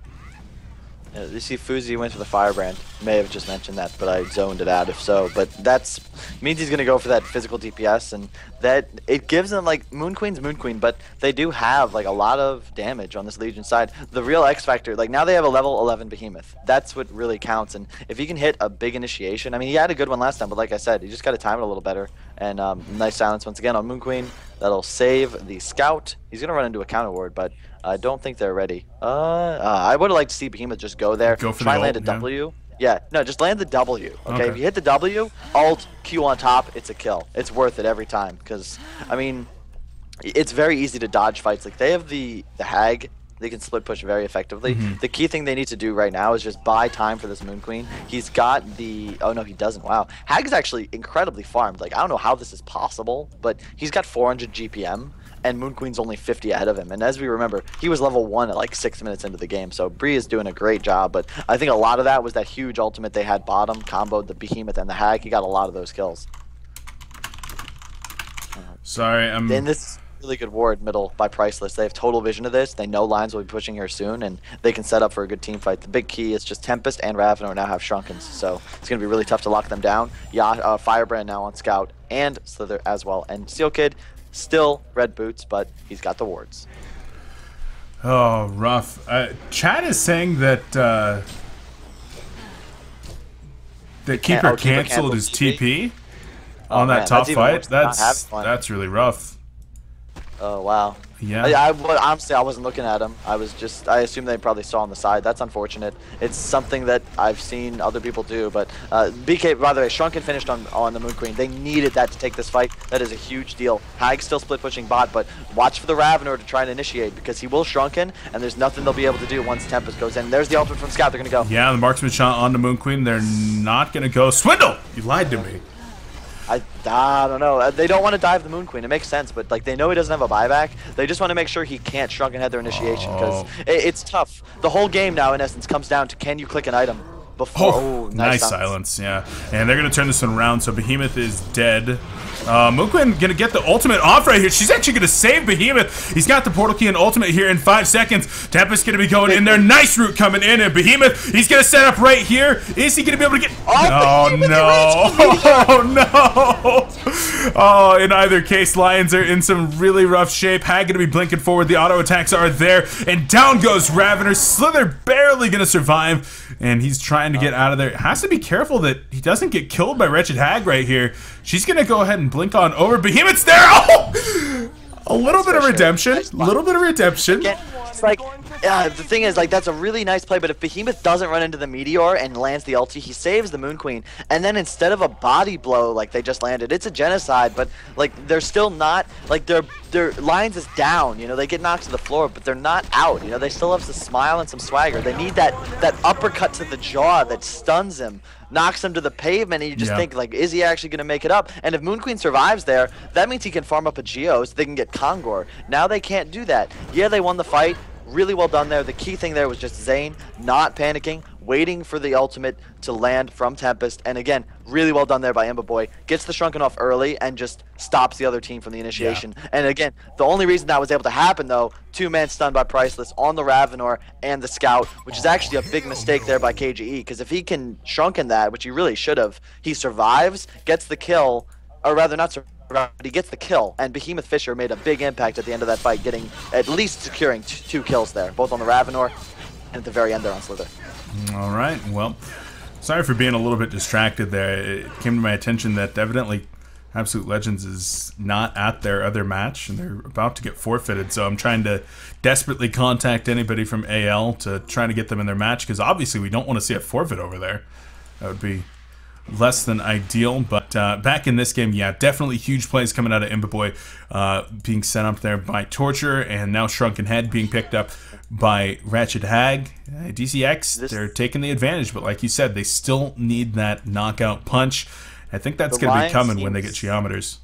Yeah, you see Fuzi went for the Firebrand. May have just mentioned that, but I zoned it out if so. But that's means he's going to go for that physical DPS, and that it gives them, like, Moon Queen's Moon Queen, but they do have, like, a lot of damage on this Legion side. The real X Factor, like, now they have a level 11 Behemoth. That's what really counts, and if he can hit a big initiation, I mean, he had a good one last time, but like I said, you just got to time it a little better. And nice silence once again on Moon Queen. That'll save the Scout. He's going to run into a counter ward, but I don't think they're ready. I would have liked to see Behemoth just go there, try and land a W. Yeah, no, just land the W, okay? If you hit the W, alt, Q on top, it's a kill. It's worth it every time, because, I mean, it's very easy to dodge fights. Like, they have the Hag. They can split push very effectively. The key thing they need to do right now is just buy time for this Moon Queen. He's got the... Oh, no, he doesn't. Wow. Hag is actually incredibly farmed. Like, I don't know how this is possible, but he's got 400 GPM, and Moon Queen's only 50 ahead of him. And as we remember, he was level 1 at like 6 minutes into the game. So Bree is doing a great job, but I think a lot of that was that huge ultimate they had bottom, comboed the Behemoth and the Hag. He got a lot of those kills. Sorry, I'm... And this really good ward middle by Priceless. They have total vision of this. They know Lions will be pushing here soon, and they can set up for a good team fight. The big key is just Tempest and Ravenor now have Shrunkens, so it's going to be really tough to lock them down. Yeah, Firebrand now on Scout, and Slither as well. And Steel Kid, still red boots, but he's got the wards. Oh, rough. Chad is saying that that Keeper canceled his TP on that top fight. That's really rough. Oh, wow. Yeah. Honestly, I wasn't looking at him. I assumed they probably saw on the side. That's unfortunate. It's something that I've seen other people do, but BK, by the way, Shrunken finished on the Moon Queen. They needed that to take this fight. That is a huge deal. Hag still split pushing bot, but watch for the Ravenor to try and initiate, because he will Shrunken, and there's nothing they'll be able to do once Tempest goes in. There's the ultimate from Scout. They're going to go. Yeah, the marksman shot on the Moon Queen. They're not going to go. Swindle! You lied to me. I don't know. They don't want to dive the Moon Queen. It makes sense, but like they know he doesn't have a buyback. They just want to make sure he can't Shrunken Head their initiation, because it's tough. The whole game now, in essence, comes down to can you click an item before. Oh, nice silence. Yeah, and they're gonna turn this one around. So Behemoth is dead. Moon Queen gonna get the ultimate off right here. She's actually gonna save Behemoth. He's got the portal key and ultimate here in 5 seconds. Tempest gonna be going in there. Nice route coming in, and Behemoth, he's gonna set up right here. Is he gonna be able to get? Oh no! Oh no! Oh, in either case, Lions are in some really rough shape. Hag gonna be blinking forward. The auto attacks are there, and down goes Ravenor. Slither barely gonna survive, and he's trying to get out of there. Has to be careful that he doesn't get killed by Wretched Hag right here. She's gonna go ahead and blink on over. Behemoth's there. Oh! A little bit of redemption. A little bit of redemption. it's like, the thing is, like, that's a really nice play, but if Behemoth doesn't run into the Meteor and lands the ulti, he saves the Moon Queen, and then instead of a body blow like they just landed, it's a genocide, but, like, they're still not, like, their lines is down, you know, they get knocked to the floor, but they're not out, you know, they still have some smile and some swagger. They need that uppercut to the jaw that stuns him, knocks him to the pavement, and you just think, like, is he actually going to make it up? And if Moon Queen survives there, that means he can farm up a Geo so they can get Kongor. Now they can't do that. Yeah, they won the fight. Really well done there. The key thing there was just Zane not panicking, waiting for the ultimate to land from Tempest. And again, really well done there by Imba Boy. Gets the Shrunken off early and just stops the other team from the initiation. Yeah. And again, the only reason that was able to happen, though, 2-man stun by Priceless on the Ravenor and the Scout, which is actually a big mistake there by KGE, because if he can Shrunken that, which he really should have, he survives, gets the kill, or rather not survive, but he gets the kill, and Behemoth Fisher made a big impact at the end of that fight, getting at least securing 2 kills there, both on the Ravenor and at the very end there on Slither. All right, well, sorry for being a little bit distracted there. It came to my attention that evidently Absolute Legends is not at their other match, and they're about to get forfeited, so I'm trying to desperately contact anybody from AL to try to get them in their match, because obviously we don't want to see a forfeit over there. That would be less than ideal, but back in this game, yeah, definitely huge plays coming out of Imba Boy, being sent up there by Torture, and now Shrunken Head being picked up by Ratchet Hag. DCX, they're taking the advantage, but like you said, they still need that knockout punch. I think that's going to be coming when they get Geometers.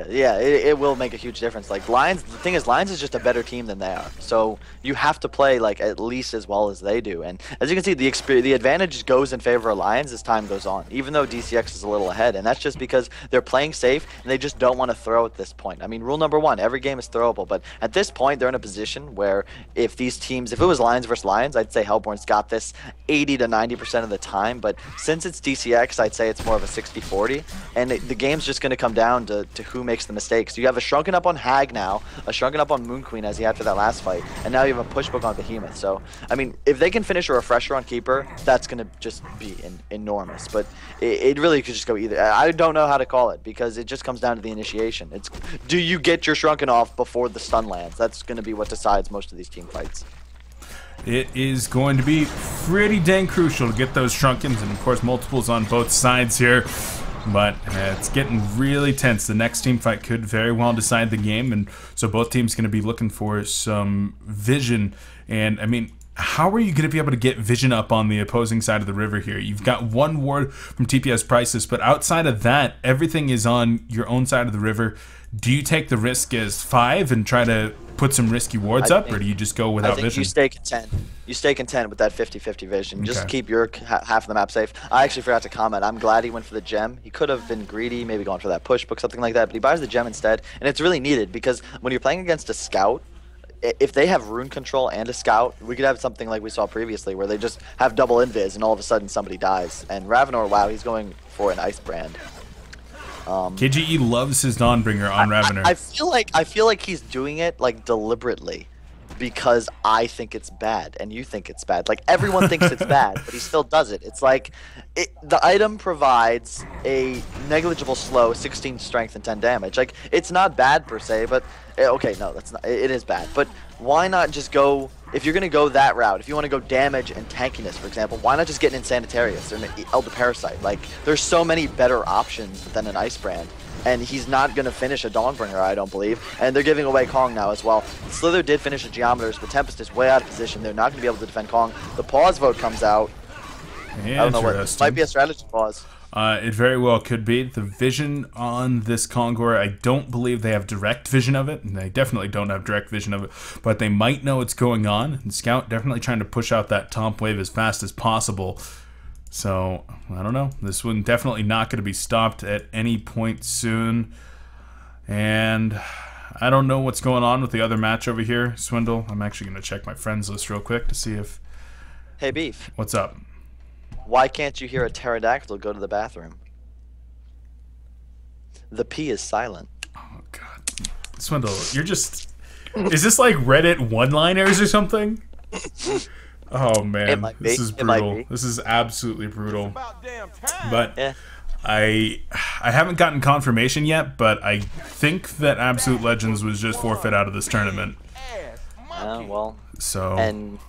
Yeah, it will make a huge difference. Like, Lions, the thing is, Lions is just a better team than they are. So you have to play, like, at least as well as they do. And as you can see, the advantage goes in favor of Lions as time goes on, even though DCX is a little ahead. And that's just because they're playing safe and they just don't want to throw at this point. I mean, rule number 1, every game is throwable. But at this point, they're in a position where if these teams, if it was Lions versus Lions, I'd say Hellborn's got this 80 to 90% of the time. But since it's DCX, I'd say it's more of a 60-40. And the game's just going to come down to who makes the mistakes. You have a Shrunken up on Hag now, a Shrunken up on Moon Queen as he had for that last fight, and now you have a push book on Behemoth. So, I mean, if they can finish a refresher on Keeper, that's going to just be enormous. But it really could just go either. I don't know how to call it, because it just comes down to the initiation. It's, do you get your Shrunken off before the stun lands? That's going to be what decides most of these team fights. It is going to be pretty dang crucial to get those Shrunkens, and of course multiples on both sides here. But it's getting really tense. The next team fight could very well decide the game, and so both teams going to be looking for some vision. And I mean, how are you going to be able to get vision up on the opposing side of the river here? You've got 1 ward from TPS Priceless, but outside of that, everything is on your own side of the river. Do you take the risk as 5 and try to put some risky wards up, or do you just go without vision? You stay content. You stay content with that 50-50 vision. Just keep your half of the map safe. I actually forgot to comment. I'm glad he went for the gem. He could have been greedy, maybe gone for that push book, something like that, but he buys the gem instead, and it's really needed, because when you're playing against a scout, if they have rune control and a scout, we could have something like we saw previously where they just have double invis and all of a sudden somebody dies. And Ravenor, wow, he's going for an ice brand. KGE loves his Dawnbringer on Ravenor. I feel like he's doing it like deliberately, because I think it's bad and you think it's bad. Like, everyone thinks it's bad, but he still does it. It's like the item provides a negligible slow, 16 strength and 10 damage. Like, it's not bad per se, but okay, no, that's not. It is bad. But why not just go? If you're gonna go that route, if you want to go damage and tankiness, for example, why not just get an Insanitarius or an Elder Parasite? Like, there's so many better options than an Ice Brand. And he's not going to finish a Dawnbringer, I don't believe. And they're giving away Kong now as well. Slither did finish a Geometers, but Tempest is way out of position. They're not going to be able to defend Kong. The pause vote comes out. I don't know what. Might be a strategy pause. It very well could be. The vision on this Kongor, I don't believe they have direct vision of it. And they definitely don't have direct vision of it. But they might know what's going on. And Scout definitely trying to push out that top wave as fast as possible. So, I don't know. This one definitely not going to be stopped at any point soon. And I don't know what's going on with the other match over here, Swindle. I'm actually going to check my friends list real quick to see if... Hey, Beef. What's up? Why can't you hear a pterodactyl go to the bathroom? The P is silent. Oh, God. Swindle, you're just... Is this like Reddit one-liners or something? Oh man, this is brutal. This is absolutely brutal. But yeah. I haven't gotten confirmation yet, but I think that Absolute Legends was just forfeit out of this tournament. Yeah, well, So and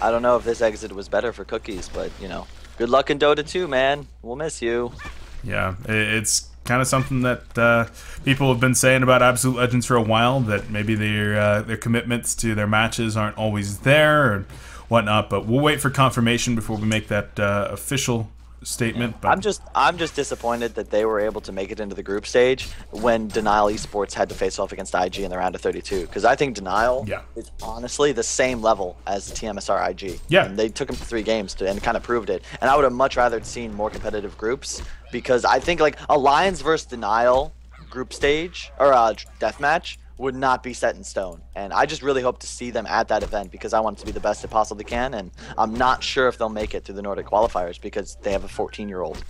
I don't know if this exit was better for Cookies, but you know, good luck in Dota 2, man. We'll miss you. yeah, it's kind of something that people have been saying about Absolute Legends for a while, that maybe their commitments to their matches aren't always there or whatnot. But we'll wait for confirmation before we make that official statement. Yeah. But I'm just disappointed that they were able to make it into the group stage when Denial Esports had to face off against IG in the round of 32. Because I think Denial is honestly the same level as TMSR IG. Yeah. And they took them to 3 games and kind of proved it. And I would have much rather seen more competitive groups, because I think like Alliance versus Denial group stage or deathmatch would not be set in stone. And I just really hope to see them at that event, because I want it to be the best it possibly can. And I'm not sure if they'll make it through the Nordic qualifiers because they have a 14-year-old.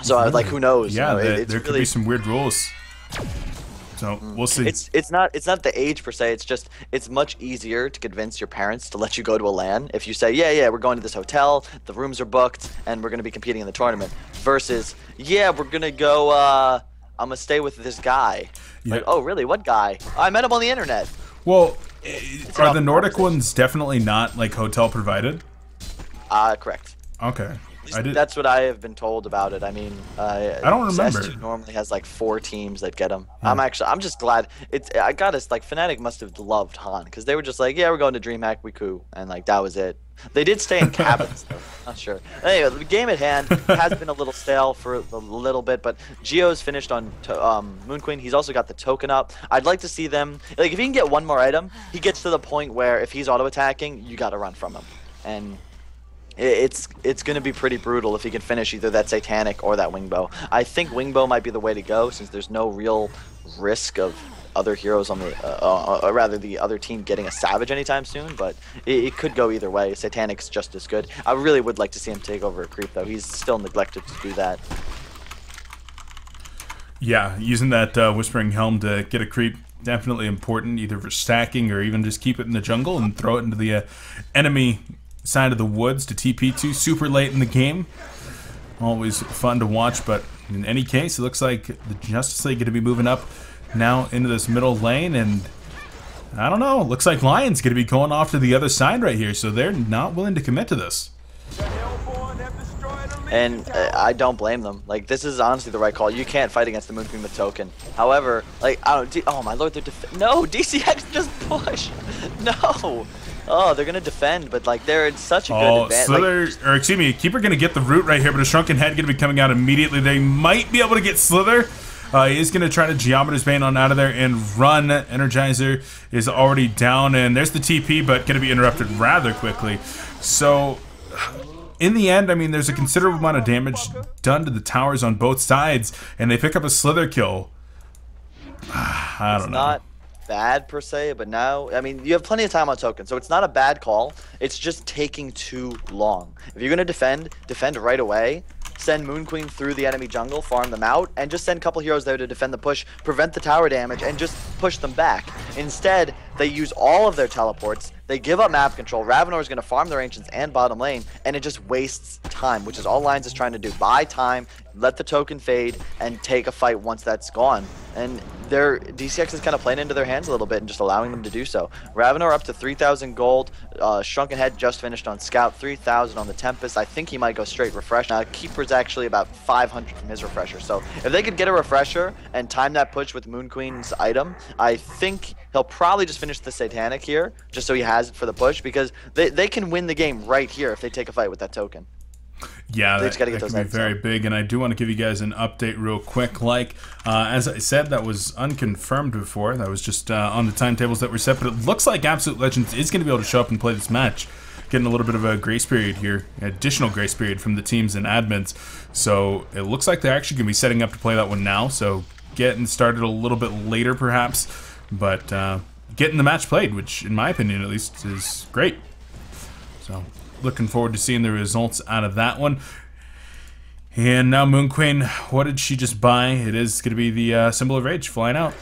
So I was like, who knows? Yeah, you know, there could be some weird rules. So we'll see. It's not the age per se. It's just it's much easier to convince your parents to let you go to a LAN if you say, yeah, we're going to this hotel, the rooms are booked, and we're going to be competing in the tournament. Versus, yeah, we're gonna go. I'm gonna stay with this guy. Yeah. Like, oh really? What guy? I met him on the internet. Well, are the Nordic ones definitely not like hotel provided? Correct. Okay. That's what I have been told about it. I mean, I don't remember. S2 normally has like 4 teams that get them. I'm just glad I got us. Like Fnatic must have loved Han, because they were just like, yeah, we're going to DreamHack, we cool, and like that was it. They did stay in cabins though. Not sure. Anyway, the game at hand has been a little stale for a little bit, but Gio's finished on Moon Queen. He's also got the token up. I'd like to see them, like, if he can get one more item, he gets to the point where if he's auto attacking, you got to run from him, and it's going to be pretty brutal if he can finish either that Satanic or that Wingbow. I think Wingbow might be the way to go, since there's no real risk of other heroes on the, rather the other team getting a Savage anytime soon, but it could go either way. Satanic's just as good. I really would like to see him take over a creep, though. He's still neglected to do that. Yeah, using that Whispering Helm to get a creep, definitely important, either for stacking or even just keep it in the jungle and throw it into the enemy side of the woods to TP2 super late in the game. Always fun to watch, but in any case, it looks like the Justice League going to be moving up now into this middle lane, and I don't know, looks like Lion's going to be going off to the other side right here, so they're not willing to commit to this. And I don't blame them. Like, this is honestly the right call. You can't fight against the Moon Queen with token. However, like, oh my lord, they're no, DCX just push. No. Oh, they're gonna defend, but like they're in such a good advantage. Slither, or excuse me, Keeper gonna get the root right here, but a Shrunken Head gonna be coming out immediately. They might be able to get Slither. He is gonna try to Geometer's Bane on out of there and run. Energizer is already down, and there's the TP, but gonna be interrupted rather quickly. So, in the end, I mean, there's a considerable amount of damage done to the towers on both sides, and they pick up a Slither kill. I don't know. Not bad per se, but now, I mean, you have plenty of time on token, so it's not a bad call. It's just taking too long. If you're gonna defend right away. Send Moon Queen through the enemy jungle, farm them out, and just send a couple heroes there to defend the push, prevent the tower damage, and just push them back. Instead, they use all of their teleports, they give up map control, Ravenor is going to farm their Ancients and bottom lane, and it just wastes time, which is all Lions is trying to do. Buy time, let the token fade, and take a fight once that's gone. And their DCX is kind of playing into their hands a little bit and just allowing them to do so. Ravenor up to 3,000 gold, Shrunken Head just finished on Scout, 3,000 on the Tempest. I think he might go straight refresh. Keeper's actually about 500 from his refresher, so if they could get a refresher and time that push with Moon Queen's item, I think he'll probably just finish the Satanic here, just so he has it for the push, because they can win the game right here if they take a fight with that token. Yeah, that could be very big, and I do want to give you guys an update real quick. Like, as I said, that was unconfirmed before. That was just on the timetables that were set, but it looks like Absolute Legends is going to be able to show up and play this match. Getting a little bit of a grace period here, additional grace period from the teams and admins. So it looks like they're actually going to be setting up to play that one now, so getting started a little bit later perhaps, but getting the match played, which in my opinion at least is great. So looking forward to seeing the results out of that one. And now Moon Queen, what did she just buy? It is going to be the Symbol of Rage flying out.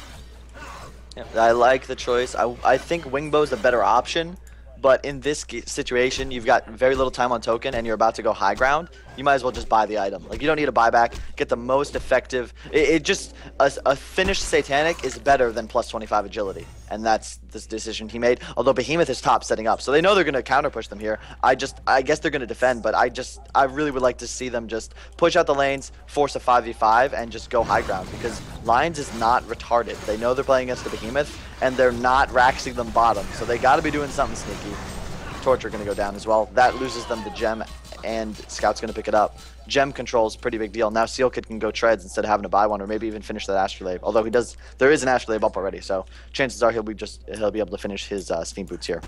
Yeah, I like the choice. I think Wingbow is a better option, but in this situation, you've got very little time on token and you're about to go high ground. you might as well just buy the item. Like, you don't need a buyback. Get the most effective. It just a finished Satanic is better than plus 25 agility, and that's this decision he made. Although Behemoth is top setting up, so they know they're gonna counter push them here. I guess they're gonna defend, but I really would like to see them just push out the lanes, force a 5v5, and just go high ground, because Lions is not retarded. They know they're playing against the Behemoth, and they're not raxing them bottom, so they got to be doing something sneaky. Torture gonna go down as well. That loses them the gem, and Scout's gonna pick it up. Gem control is a pretty big deal. Now Seal Kid can go treads instead of having to buy one, or maybe even finish that Astrolabe. Although there is an Astrolabe up already, so chances are he'll be able to finish his Steam Boots here.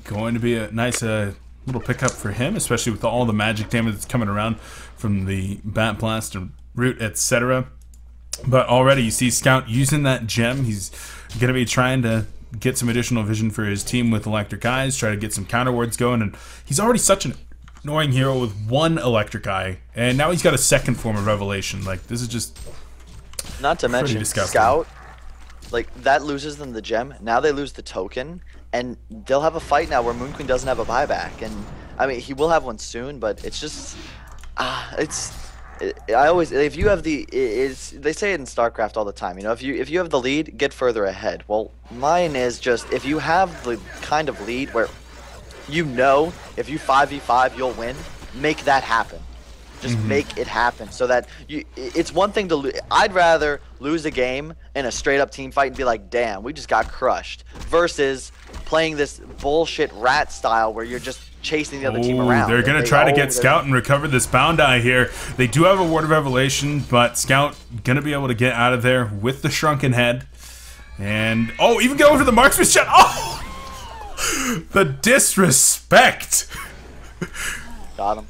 Going to be a nice little pickup for him, especially with all the magic damage that's coming around from the Bat Blast and Root, etc. But already you see Scout using that gem. He's going to be trying to get some additional vision for his team with Electric Eyes, try to get some counter wards going, and he's already such an annoying hero with one Electric Eye, and now he's got a second form of Revelation. Like, this is just not to mention disgusting. Scout, like, that loses them the gem. Now they lose the token, and they'll have a fight now where Moon Queen doesn't have a buyback. And I mean, he will have one soon, but it's just if you have they say it in StarCraft all the time, you know, if you have the lead, get further ahead. Well, mine is just, if you have the kind of lead where you know if you 5v5 you'll win, make that happen. Just make it happen, so that it's one thing to lose. I'd rather lose a game in a straight up team fight and be like, damn, we just got crushed, versus playing this bullshit rat style where you're just chasing the other team around. They're going to try to get Scout and recover this Bound Eye here. They do have a Ward of Revelation, but Scout going to be able to get out of there with the Shrunken Head. And, oh, even going for the Marksman's shot. Oh! The disrespect. Got him.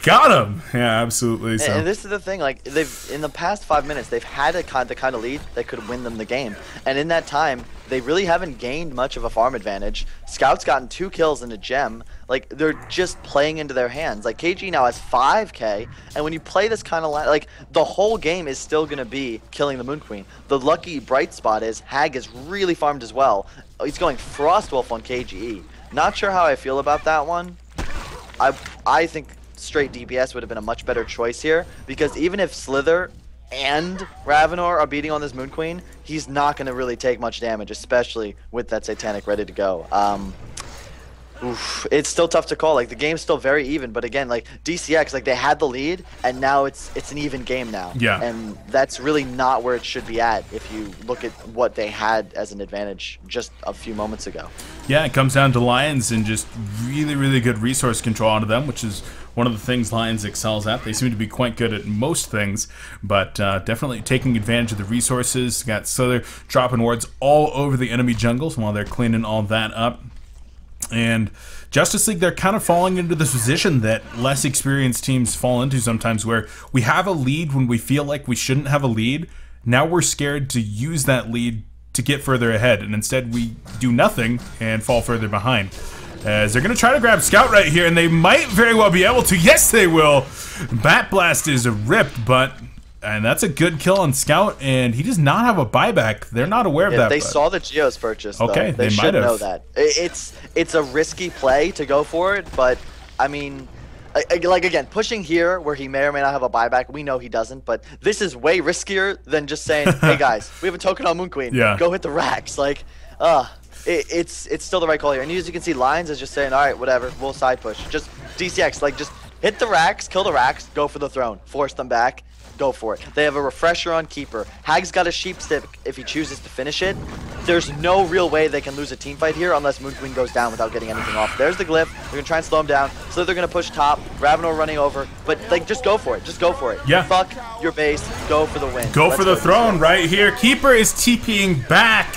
Got him. Yeah, absolutely. So. And this is the thing, like, they've in the past 5 minutes they've had the kind of lead that could win them the game, and in that time they really haven't gained much of a farm advantage. Scout's gotten 2 kills and a gem. Like, they're just playing into their hands. Like, KG now has 5k, and when you play this kind of like, the whole game is still gonna be killing the Moon Queen. The lucky bright spot is Hag is really farmed as well. He's going Frostwolf on KGE. Not sure how I feel about that one. I think straight DPS would have been a much better choice here, because even if Slither and Ravenor are beating on this Moon Queen, he's not going to really take much damage, especially with that Satanic ready to go. It's still tough to call. Like, the game's still very even, but again, like, DCX, like, they had the lead, and now it's an even game now. Yeah. And that's really not where it should be at if you look at what they had as an advantage just a few moments ago. Yeah, it comes down to Lions and just really, really good resource control out of them, which is one of the things Lions excels at. They seem to be quite good at most things, but definitely taking advantage of the resources. Got Slither dropping wards all over the enemy jungles while they're cleaning all that up. And Justice League, they're kind of falling into this position that less experienced teams fall into sometimes, where we have a lead when we feel like we shouldn't have a lead. Now we're scared to use that lead to get further ahead, and instead we do nothing and fall further behind. As they're going to try to grab Scout right here, and they might very well be able to. Yes, they will. Bat Blast is ripped, and that's a good kill on Scout, and he does not have a buyback. They're not aware of that. They saw the Geos purchase, though. Okay, they might should have. know that. It's a risky play to go for it, but, I mean, like, again, pushing here where he may or may not have a buyback, we know he doesn't, but this is way riskier than just saying, hey, guys, we have a token on Moon Queen. Yeah. Go hit the racks. Like, it's still the right call here. And as you can see, Lions is just saying, all right, whatever, we'll side push. Just DCX, like, just hit the racks, kill the racks, go for the throne, force them back. Go for it. They have a refresher on Keeper. Hag's got a sheep stick if he chooses to finish it. There's no real way they can lose a team fight here unless Moon Queen goes down without getting anything off. There's the glyph. They're gonna try and slow him down. So they're gonna push top. Ravenor running over. But, like, just go for it. Just go for it. Yeah. Fuck your base. Go for the win. Go for the throne right here. Keeper is TPing back,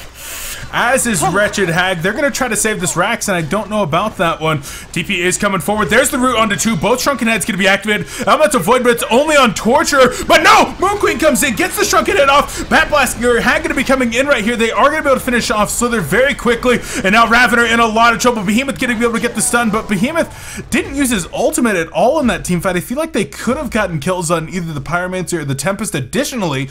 as is Wretched Hag. They're going to try to save this Rax, and I don't know about that one. TP is coming forward. There's the root onto 2. Both Shrunken Heads going to be activated. Elemental Void, but it's only on Torture. But no! Moon Queen comes in, gets the Shrunken Head off. Bat Blast, Hag going to be coming in right here. They are going to be able to finish off Slither very quickly. And now Ravenor in a lot of trouble. Behemoth going to be able to get the stun, but Behemoth didn't use his ultimate at all in that team fight. I feel like they could have gotten kills on either the Pyromancer or the Tempest additionally.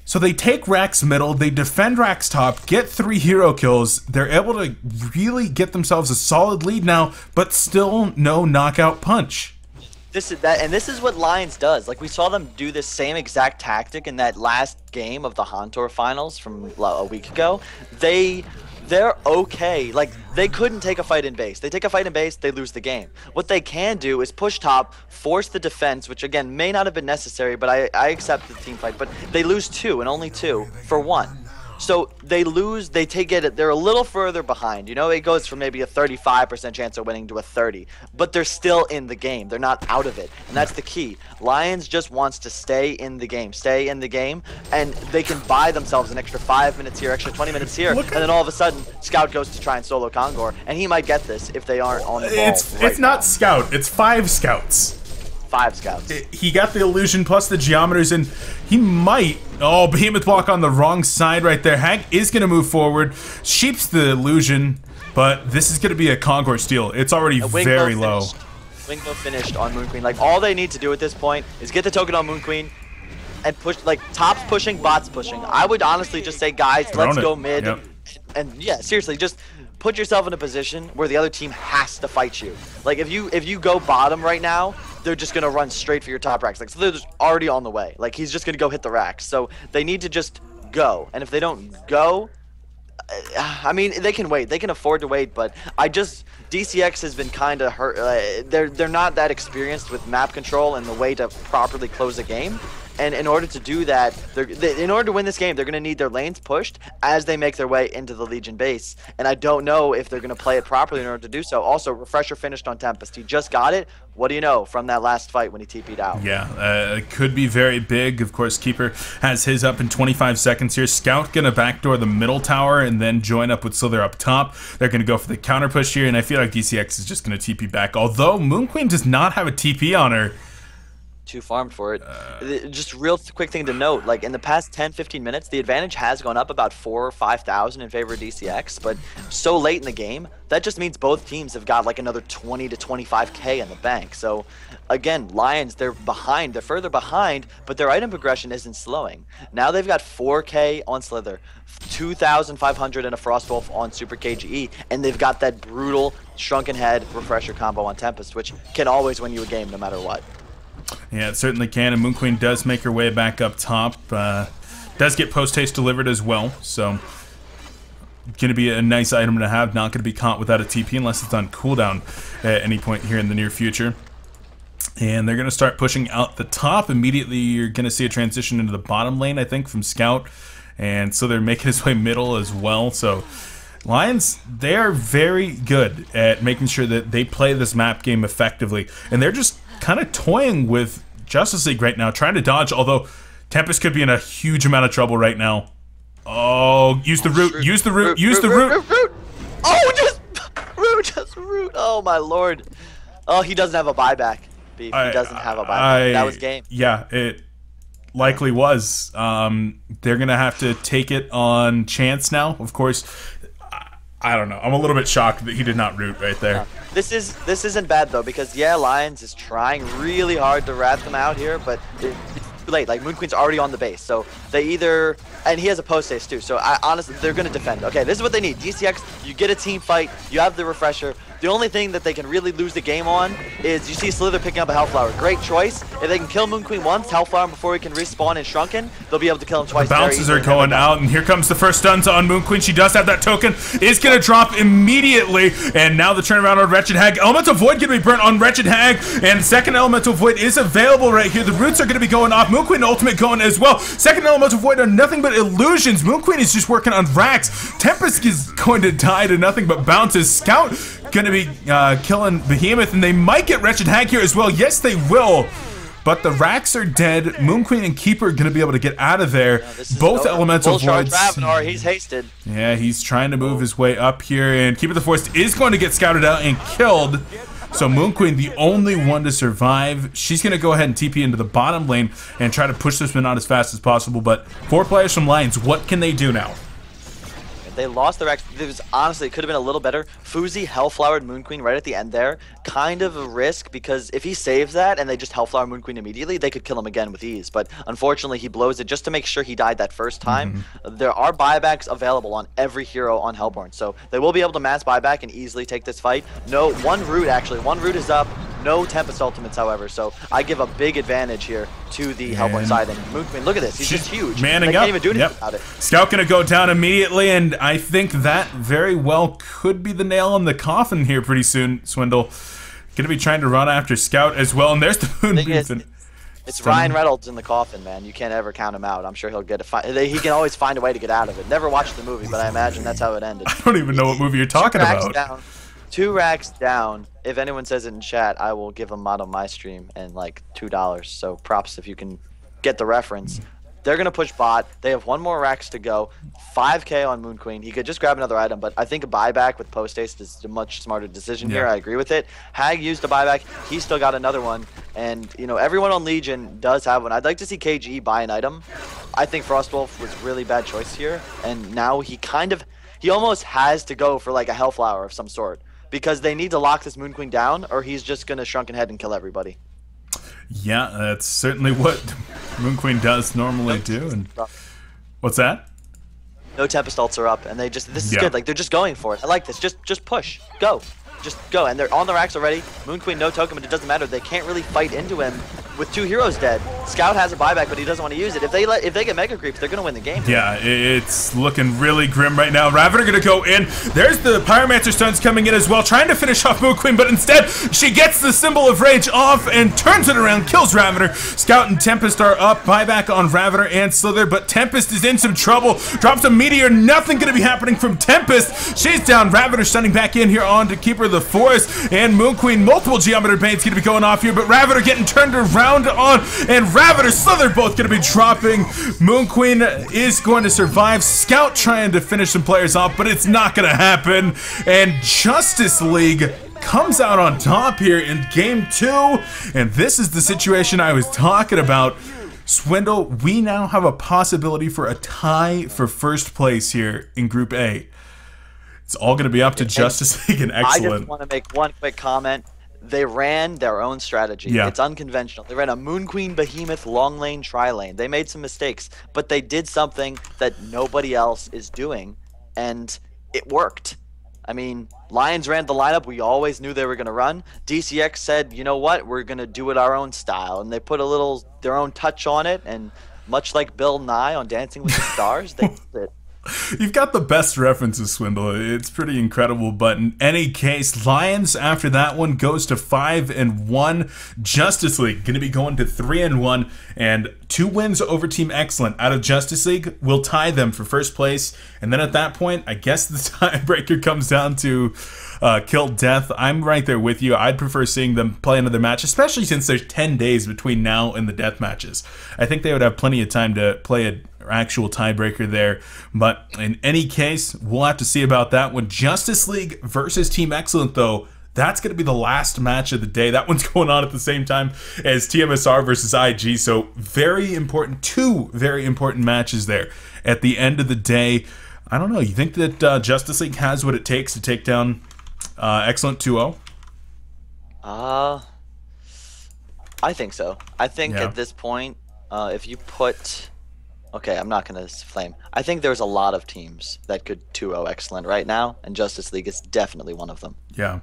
So they take Rax middle, they defend Rax top, get 3 hero kills. They're able to really get themselves a solid lead now, but still no knockout punch. This is what Lions does. Like we saw them do this same exact tactic in that last game of the Hontor finals from a week ago. They're okay. Like they couldn't take a fight in base. They take a fight in base, they lose the game. What they can do is push top, force the defense, which again may not have been necessary, but I accept the team fight. But they lose 2 and only 2 for 1. So they lose, they take it, they're a little further behind. You know, it goes from maybe a 35% chance of winning to a 30, but they're still in the game. They're not out of it. And that's the key. Lions just wants to stay in the game, and they can buy themselves an extra 5 minutes here, extra 20 minutes here, and then all of a sudden, Scout goes to try and solo Kongor, and he might get this if they aren't on the ball. It's not Scout, it's 5 Scouts. 5 Scouts. He got the illusion plus the geometers, and he might. Oh, Behemoth block on the wrong side right there. Hack is going to move forward. Sheeps the illusion, but this is going to be a Kongor steal. It's already very low. Wingmo finished on Moon Queen. Like, all they need to do at this point is get the token on Moon Queen and push, like, tops pushing, bots pushing. I would honestly just say, guys, let's go mid. Yep. And yeah, seriously, just put yourself in a position where the other team has to fight you. Like, if you go bottom right now, they're just gonna run straight for your top racks. Like, so they're just already on the way. Like, he's just gonna go hit the racks. So they need to just go. And if they don't go, I mean, they can wait. They can afford to wait. But DCX has been kind of hurt. They're not that experienced with map control and the way to properly close a game. And in order to do that, in order to win this game, they're going to need their lanes pushed as they make their way into the Legion base. And I don't know if they're going to play it properly in order to do so. Also, Refresher finished on Tempest. He just got it. What do you know from that last fight when he TP'd out? Yeah, it could be very big. Of course, Keeper has his up in 25 seconds here. Scout going to backdoor the middle tower and then join up with Slither up top. They're going to go for the counter push here, and I feel like DCX is just going to TP back. Although Moon Queen does not have a TP on her. Too farmed for it. Just real quick thing to note, like in the past 10-15 minutes, the advantage has gone up about 4,000 or 5,000 in favor of DCX, but so late in the game, that just means both teams have got like another 20 to 25k in the bank. So again, Lions, they're behind, they're further behind, but their item progression isn't slowing. Now they've got 4k on Slither, 2,500 and a Frostwolf on Super KGE, and they've got that brutal Shrunken Head Refresher combo on Tempest, which can always win you a game no matter what. Yeah, it certainly can, and Moon Queen does make her way back up top. Does get post-haste delivered as well, so going to be a nice item to have. Not going to be caught without a TP unless it's on cooldown at any point here in the near future. And they're going to start pushing out the top. Immediately, you're going to see a transition into the bottom lane, I think, from Scout. And so they're making his way middle as well, so Lions, they are very good at making sure that they play this map game effectively. And they're just kind of toying with Justice League right now, trying to dodge, although Tempest could be in a huge amount of trouble right now. Oh, use the root, use the root, use the root. Oh, just root. Oh, my lord. Oh, he doesn't have a buyback, Beef. He doesn't have a buyback. That was game. Yeah, it likely was. They're going to have to take it on chance now, of course. I don't know. I'm a little bit shocked that he did not root right there. This isn't bad though, because yeah, Lions is trying really hard to rat them out here, but it's too late. Like Moon Queen's already on the base, so they either, and he has a post haste too. So honestly, they're gonna defend. Okay, this is what they need. DCX, you get a team fight, you have the refresher. The only thing that they can really lose the game on is you see Slither picking up a Hellflower. Great choice. If they can kill Moon Queen once, Hellflower before he can respawn in Shrunken, they'll be able to kill him twice. The bounces are going out, and here comes the first stuns on Moon Queen. She does have that token. Is going to drop immediately, and now the turnaround on Wretched Hag. Elemental Void going to be burnt on Wretched Hag, and second Elemental Void is available right here. The roots are going to be going off. Moon Queen ultimate going as well. Second Elemental Void on nothing but illusions. Moon Queen is just working on racks. Tempest is going to die to nothing but bounces. Scout going to be killing Behemoth, and they might get Wretched Hag here as well. Yes, they will. But the racks are dead. Moon Queen and Keeper are going to be able to get out of there. Both elemental voids. Ravenar, he's hasted. Yeah, he's trying to move his way up here, and Keeper the Forest is going to get scouted out and killed. So Moon Queen, the only one to survive. She's going to go ahead and TP into the bottom lane and try to push this one out as fast as possible. But 4 players from Lions, what can they do now? They lost their honestly, it could have been a little better. Fuzi Hellflowered Moon Queen right at the end there. Kind of a risk, because if he saves that and they just Hellflower Moon Queen immediately, they could kill him again with ease. But unfortunately, he blows it just to make sure he died that first time. There are buybacks available on every hero on Hellborn, so they will be able to mass buyback and easily take this fight. No, one root is up. No Tempest ultimates, however, so I give a big advantage here to the Hellborn side. And Moon Queen, look at this. He's just huge. Manning they up. Can't even do anything about it. Scout going to go down immediately, and I think that very well could be the nail in the coffin here pretty soon, Swindle. Going to be trying to run after Scout as well, and there's the Moonbeam. It's Ryan Reynolds in the coffin, man. You can't ever count him out. I'm sure he'll get he can always find a way to get out of it. Never watched the movie, but I imagine that's how it ended. I don't even know what movie you're talking about. 2 racks down. If anyone says it in chat, I will give a mod on my stream and like $2. So props if you can get the reference. They're going to push bot. They have 1 more racks to go. 5k on Moon Queen. He could just grab another item, but I think a buyback with post haste is a much smarter decision here. I agree with it. Hag used a buyback. He still got another one. And, you know, everyone on Legion does have one. I'd like to see KG buy an item. I think Frostwolf was really bad choice here. And now he almost has to go for like a Hellflower of some sort. Because they need to lock this Moon Queen down, or he's just going to Shrunken Head and kill everybody. Yeah, that's certainly what Moon Queen does normally do. And what's that? No Tempest ults are up, and this is good. Like, they're just going for it. I like this. Just push. Go. Just go. And they're on the racks already. Moon Queen, no token, but it doesn't matter. They can't really fight into him with 2 heroes dead. Scout has a buyback, but he doesn't want to use it. If they get Mega Creeps, they're going to win the game. Yeah, it's looking really grim right now. Ravender going to go in. There's the Pyromancer Stuns coming in as well, trying to finish off Moon Queen, but instead she gets the Symbol of Rage off and turns it around, kills Ravender. Scout and Tempest are up. Buyback on Ravender and Slither, but Tempest is in some trouble. Drops a Meteor. Nothing going to be happening from Tempest. She's down. Ravender stunning back in here on to Keeper of the Forest, and Moon Queen, multiple Geometer Baits going to be going off here, but Ravender getting turned around on, and Ravender, Slither both going to be dropping. Moon Queen is going to survive. Scout trying to finish some players off, but it's not going to happen. And Justice League comes out on top here in game 2, and this is the situation I was talking about. Swindle, we now have a possibility for a tie for first place here in Group A. It's all going to be up to Justice League and Excellent. I just want to make one quick comment. They ran their own strategy. Yeah. It's unconventional. They ran a Moon Queen, Behemoth, long lane, tri-lane. They made some mistakes, but they did something that nobody else is doing, and it worked. I mean, Lions ran the lineup we always knew they were going to run. DCX said, you know what, we're going to do it our own style, and they put their own touch on it, and much like Bill Nye on Dancing with the Stars, they did it. You've got the best references, Swindle. It's pretty incredible, but in any case, Lions after that one goes to 5-1. Justice League going to be going to 3-1, and 2 wins over Team Excellent out of Justice League will tie them for first place. And then at that point, I guess the tiebreaker comes down to kill death. I'm right there with you. I'd prefer seeing them play another match, especially since there's 10 days between now and the death matches. I think they would have plenty of time to play an actual tiebreaker there. But in any case, we'll have to see about that one. Justice League versus Team Excellent, though, that's going to be the last match of the day. That one's going on at the same time as TMSR versus IG. So very important, 2 very important matches there at the end of the day. I don't know. You think that Justice League has what it takes to take down Excellent 2-0? I think so. I think at this point, if you put... Okay, I'm not going to flame. I think there's a lot of teams that could 2-0 Excellent right now, and Justice League is definitely one of them. Yeah.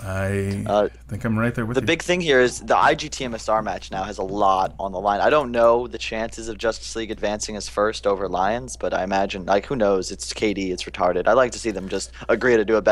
I think I'm right there with you. The big thing here is the IG TMSR match now has a lot on the line. I don't know the chances of Justice League advancing as first over Lions, but I imagine, like, who knows? It's KD, it's retarded. I'd like to see them just agree to do a